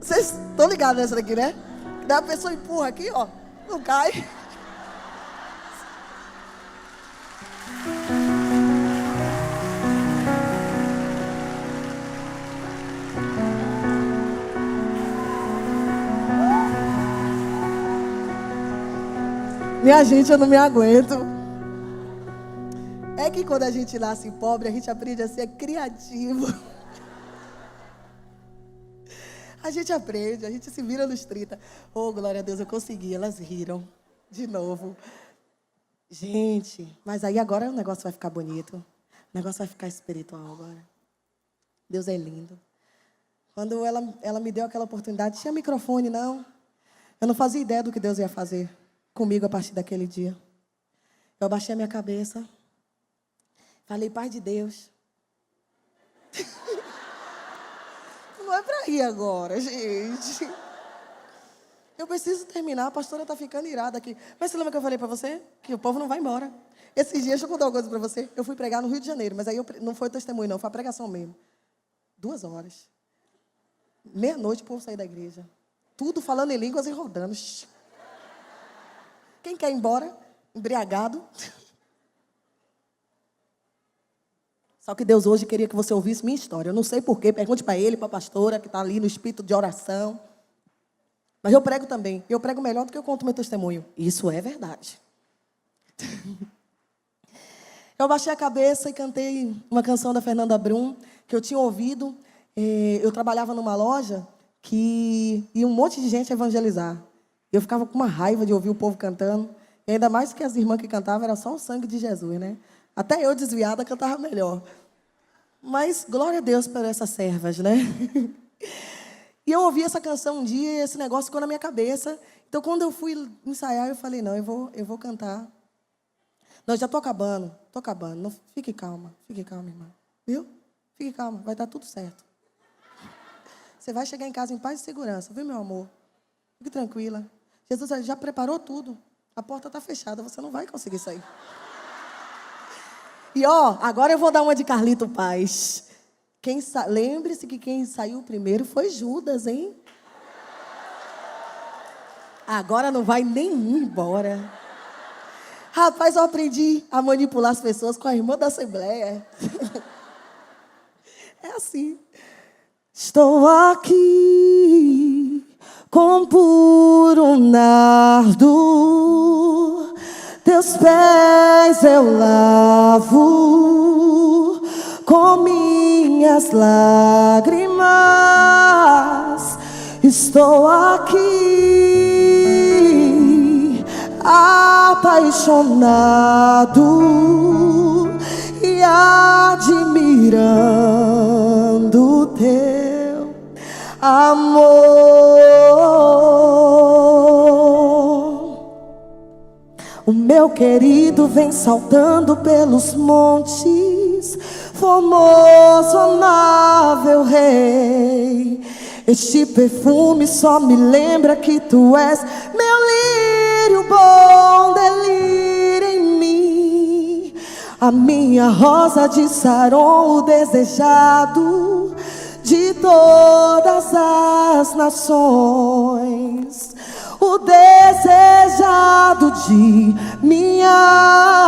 Vocês estão ligados nessa daqui, né? Daí a pessoa empurra aqui, ó. Não cai. Minha gente, eu não me aguento. É que quando a gente nasce pobre, a gente aprende a ser criativo. A gente aprende, a gente se vira nos 30. Oh, glória a Deus, eu consegui. Elas riram de novo. Gente, mas aí agora o negócio vai ficar bonito. O negócio vai ficar espiritual agora. Deus é lindo. Quando ela me deu aquela oportunidade, tinha microfone, não. Eu não fazia ideia do que Deus ia fazer comigo a partir daquele dia. Eu abaixei a minha cabeça. Falei, Pai de Deus. Não é para ir agora, gente. Eu preciso terminar, a pastora está ficando irada aqui. Mas você lembra que eu falei para você? Que o povo não vai embora. Esses dias, deixa eu contar uma coisa para você. Eu fui pregar no Rio de Janeiro, mas aí não foi testemunho, não. Foi a pregação mesmo. 2 horas. Meia-noite, o povo sair da igreja. Tudo falando em línguas e rodando. Quem quer ir embora? Embriagado. Só que Deus hoje queria que você ouvisse minha história. Eu não sei porquê. Pergunte para ele, para a pastora, que está ali no espírito de oração. Mas eu prego também. Eu prego melhor do que eu conto meu testemunho. Isso é verdade. Eu baixei a cabeça e cantei uma canção da Fernanda Brum, que eu tinha ouvido. Eu trabalhava numa loja que ia um monte de gente evangelizar. Eu ficava com uma raiva de ouvir o povo cantando. E ainda mais que as irmãs que cantavam era só o sangue de Jesus, né? Até eu, desviada, cantava melhor. Mas glória a Deus por essas servas, né? E eu ouvi essa canção um dia e esse negócio ficou na minha cabeça. Então, quando eu fui ensaiar, eu falei, não, eu vou cantar. Não, já estou acabando. Não, fique calma, irmã. Viu? Fique calma, vai dar tudo certo. Você vai chegar em casa em paz e segurança, viu, meu amor? Fique tranquila. Jesus já preparou tudo. A porta está fechada, você não vai conseguir sair. E, agora eu vou dar uma de Carlito Paz. Lembre-se que quem saiu primeiro foi Judas, hein? Agora não vai nem ir embora. Rapaz, eu aprendi a manipular as pessoas com a irmã da Assembleia. É assim. Estou aqui com puro nardo, teus pés eu lavo com minhas lágrimas. Estou aqui apaixonado e admirando teu amor. O meu querido vem saltando pelos montes, formoso, amável rei. Este perfume só me lembra que tu és meu lírio bom, delírio em mim. A minha rosa de Saron, o desejado de todas as nações, o desejado de minha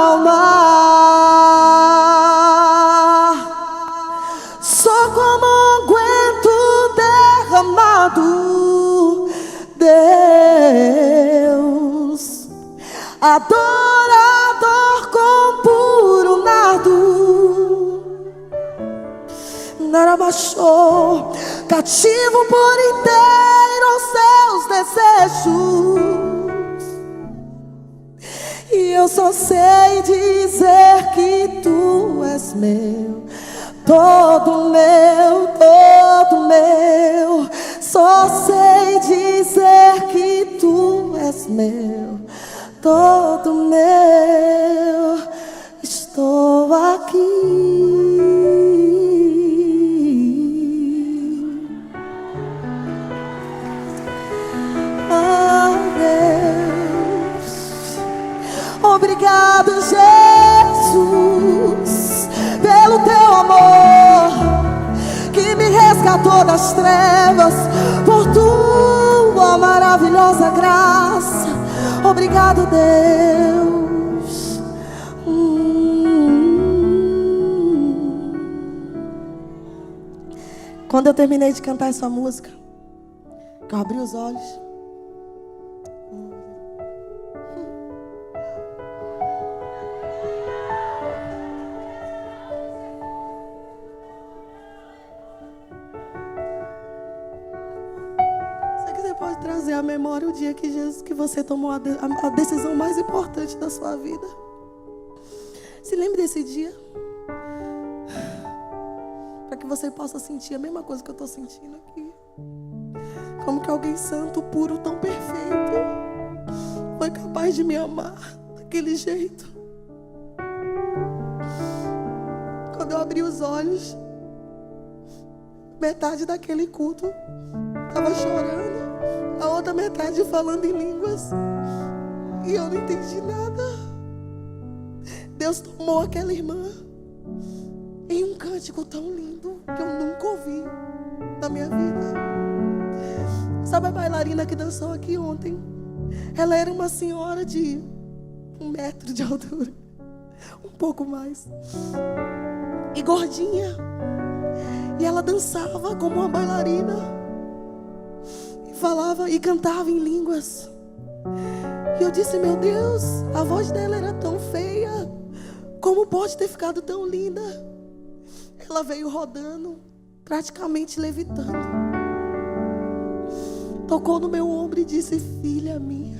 alma. Só como unguento derramado, Deus, adorador com puro nardo, Narabachou, cativo por inteiro aos seus desejos. E eu só sei dizer que tu és meu, todo meu, todo meu. Só sei dizer que tu és meu, todo meu. Estou aqui. Obrigado, Jesus, pelo teu amor que me resgatou das trevas, por tua maravilhosa graça. Obrigado, Deus. Quando eu terminei de cantar essa música, que eu abri os olhos, trazer à memória o dia que você tomou a decisão mais importante da sua vida. Se lembre desse dia. Para que você possa sentir a mesma coisa que eu estou sentindo aqui. Como que alguém santo, puro, tão perfeito foi capaz de me amar daquele jeito. Quando eu abri os olhos, metade daquele culto estava chorando, a outra metade falando em línguas, e eu não entendi nada. Deus tomou aquela irmã em um cântico tão lindo que eu nunca ouvi na minha vida. Sabe a bailarina que dançou aqui ontem? Ela era uma senhora de 1 metro de altura, um pouco mais, e gordinha. E ela dançava como uma bailarina, e falava e cantava em línguas. E eu disse, meu Deus, a voz dela era tão feia, como pode ter ficado tão linda? Ela veio rodando, praticamente levitando. Tocou no meu ombro e disse, filha minha.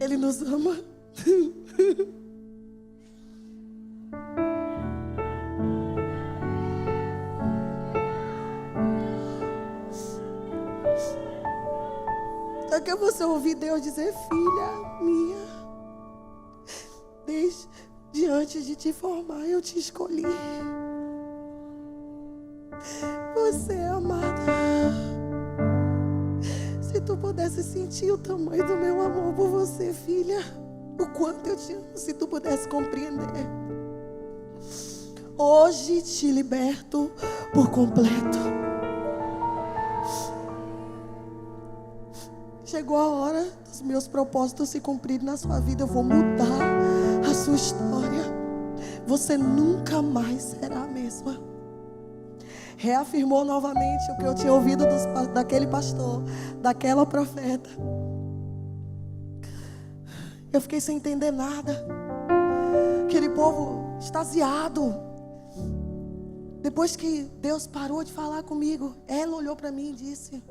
Ele nos ama. Só que você ouvir Deus dizer, filha minha, desde antes de te formar eu te escolhi. Você é amada. Se tu pudesse sentir o tamanho do meu amor por você, filha, o quanto eu te amo, se tu pudesse compreender. Hoje te liberto por completo. Chegou a hora dos meus propósitos se cumprirem na sua vida. Eu vou mudar a sua história. Você nunca mais será a mesma. Reafirmou novamente o que eu tinha ouvido daquele pastor, daquela profeta. Eu fiquei sem entender nada. Aquele povo extasiado. Depois que Deus parou de falar comigo, ela olhou para mim e disse,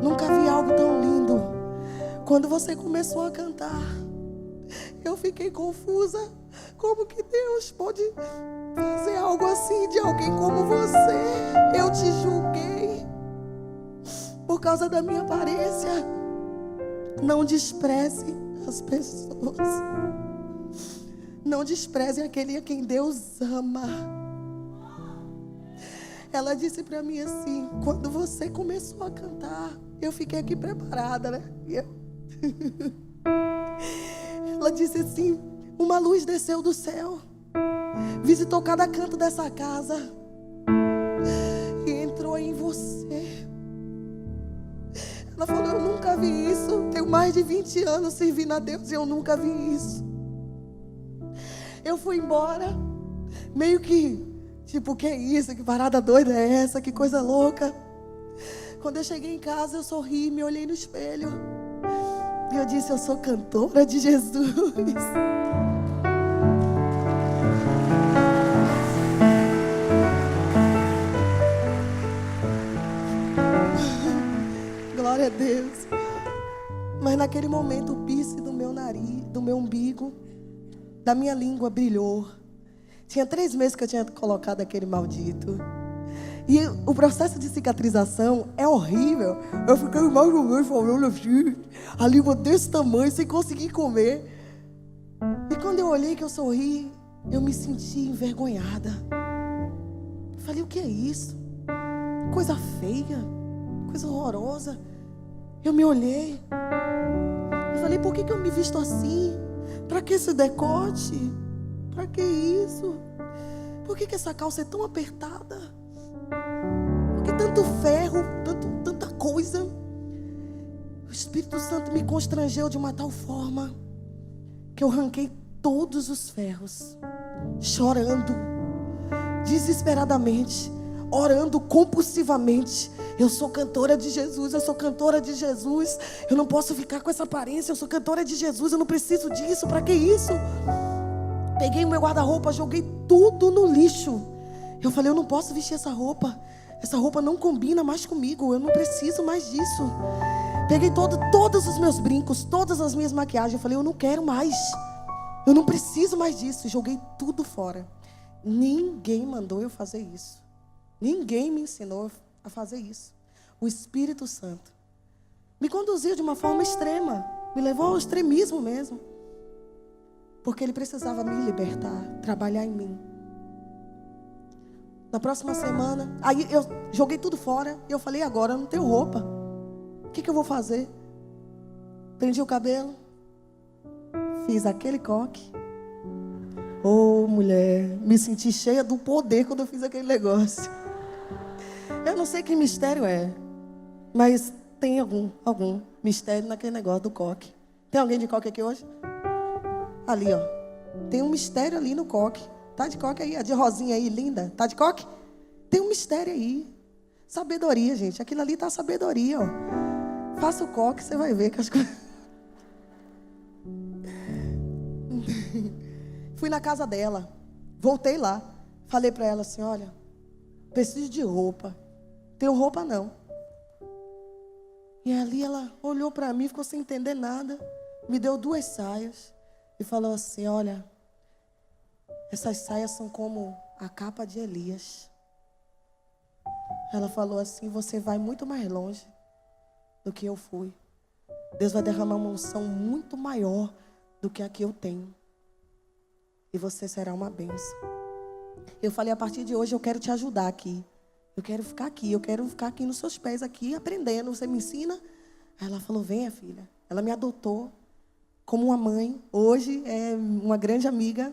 nunca vi algo tão lindo. Quando você começou a cantar, eu fiquei confusa. Como que Deus pode fazer algo assim de alguém como você? Eu te julguei por causa da minha aparência. Não despreze as pessoas. Não despreze aquele a quem Deus ama. Ela disse para mim assim, quando você começou a cantar, eu fiquei aqui preparada, né? Ela disse assim, uma luz desceu do céu, visitou cada canto dessa casa e entrou em você. Ela falou, eu nunca vi isso. Tenho mais de 20 anos servindo a Deus e eu nunca vi isso. Eu fui embora, meio que, tipo, que é isso? Que parada doida é essa? Que coisa louca. Quando eu cheguei em casa, eu sorri, me olhei no espelho. E eu disse, eu sou cantora de Jesus. Glória a Deus. Mas naquele momento o piercing do meu nariz, do meu umbigo, da minha língua brilhou. Tinha 3 meses que eu tinha colocado aquele maldito. E o processo de cicatrização é horrível. Eu fiquei mais ou menos falando assim, a língua desse tamanho, sem conseguir comer. E quando eu olhei que eu sorri, eu me senti envergonhada. Falei, o que é isso? coisa feia, coisa horrorosa. Eu me olhei. Eu falei, por que eu me visto assim? Para que esse decote? Para que isso? Por que essa calça é tão apertada? Por que tanto ferro, tanta coisa? O Espírito Santo me constrangeu de uma tal forma que eu arranquei todos os ferros, chorando, desesperadamente, orando compulsivamente. Eu sou cantora de Jesus, eu sou cantora de Jesus. Eu não posso ficar com essa aparência. Eu sou cantora de Jesus, eu não preciso disso. Para que isso? Peguei o meu guarda-roupa, joguei tudo no lixo. Eu falei, eu não posso vestir essa roupa. Essa roupa não combina mais comigo. Eu não preciso mais disso. Peguei todos os meus brincos, todas as minhas maquiagens. Eu falei, eu não quero mais. Eu não preciso mais disso. Joguei tudo fora. Ninguém mandou eu fazer isso. Ninguém me ensinou a fazer isso. O Espírito Santo me conduziu de uma forma extrema. Me levou ao extremismo mesmo. Porque Ele precisava me libertar, trabalhar em mim. Na próxima semana, aí eu joguei tudo fora. E eu falei, agora eu não tenho roupa. O que eu vou fazer? Prendi o cabelo. Fiz aquele coque. Oh, mulher, me senti cheia do poder quando eu fiz aquele negócio. Eu não sei que mistério é, mas tem algum mistério naquele negócio do coque. Tem alguém de coque aqui hoje? Ali, ó. Tem um mistério ali no coque. Tá de coque aí, a de rosinha aí, linda. Tá de coque? Tem um mistério aí. Sabedoria, gente. Aquilo ali tá sabedoria, ó. Faça o coque, você vai ver que as coisas... Fui na casa dela. Voltei lá. Falei para ela assim, olha, preciso de roupa. Tenho roupa não. E ali ela olhou para mim, ficou sem entender nada. Me deu 2 saias. E falou assim, olha, essas saias são como a capa de Elias. Ela falou assim, você vai muito mais longe do que eu fui. Deus vai derramar uma unção muito maior do que a que eu tenho. E você será uma bênção. Eu falei, a partir de hoje eu quero te ajudar aqui. Eu quero ficar aqui nos seus pés aqui, aprendendo. Você me ensina? Aí ela falou, venha filha. Ela me adotou como uma mãe. Hoje é uma grande amiga.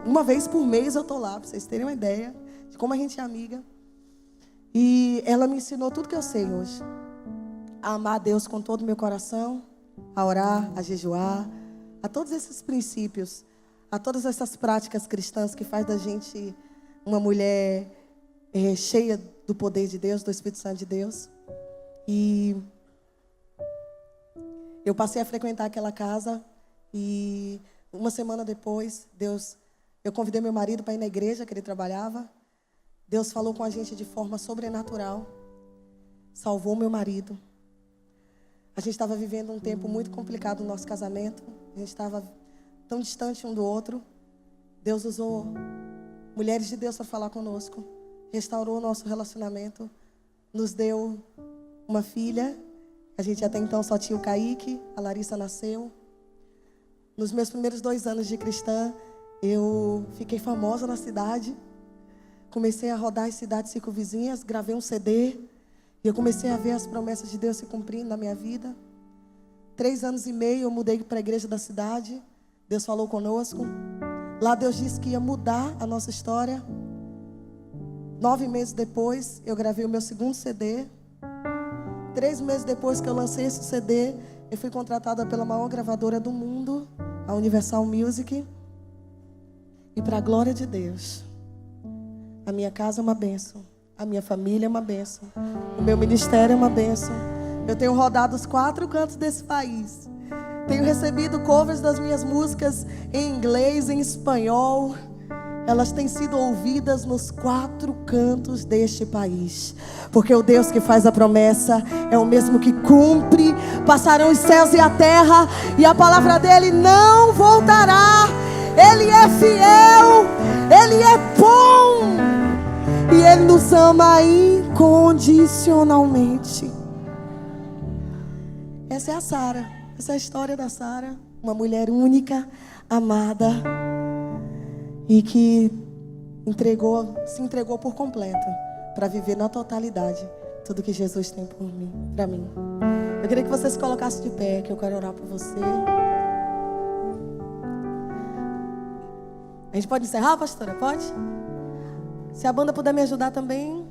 Uma vez por mês eu estou lá, para vocês terem uma ideia de como a gente é amiga. E ela me ensinou tudo que eu sei hoje. A amar a Deus com todo o meu coração, a orar, a jejuar, a todos esses princípios, a todas essas práticas cristãs que faz da gente uma mulher cheia do poder de Deus, do Espírito Santo de Deus. E eu passei a frequentar aquela casa e uma semana depois, eu convidei meu marido para ir na igreja que ele trabalhava. Deus falou com a gente de forma sobrenatural, salvou meu marido. A gente estava vivendo um tempo muito complicado no nosso casamento. A gente estava tão distante um do outro. Deus usou mulheres de Deus para falar conosco. Restaurou o nosso relacionamento. Nos deu uma filha. A gente até então só tinha o Kaique. A Larissa nasceu. Nos meus primeiros 2 anos de cristã, eu fiquei famosa na cidade. Comecei a rodar as cidades circunvizinhas. Gravei um CD. E eu comecei a ver as promessas de Deus se cumprindo na minha vida. 3 anos e meio eu mudei para a igreja da cidade. Deus falou conosco. Lá Deus disse que ia mudar a nossa história. 9 meses depois eu gravei o meu 2º CD. 3 meses depois que eu lancei esse CD, eu fui contratada pela maior gravadora do mundo, a Universal Music. E para a glória de Deus, a minha casa é uma bênção. A minha família é uma bênção. O meu ministério é uma bênção. Eu tenho rodado os 4 cantos desse país. Tenho recebido covers das minhas músicas em inglês, em espanhol. Elas têm sido ouvidas nos 4 cantos deste país. Porque o Deus que faz a promessa é o mesmo que cumpre. Passarão os céus e a terra, e a palavra dele não voltará. Ele é fiel, ele é bom. E Ele nos ama incondicionalmente. Essa é a Sara. Essa é a história da Sara. Uma mulher única, amada. E que se entregou por completo para viver na totalidade tudo que Jesus tem por mim, para mim. Eu queria que você se colocasse de pé, que eu quero orar por você. A gente pode encerrar, pastora? Pode? Se a banda puder me ajudar também.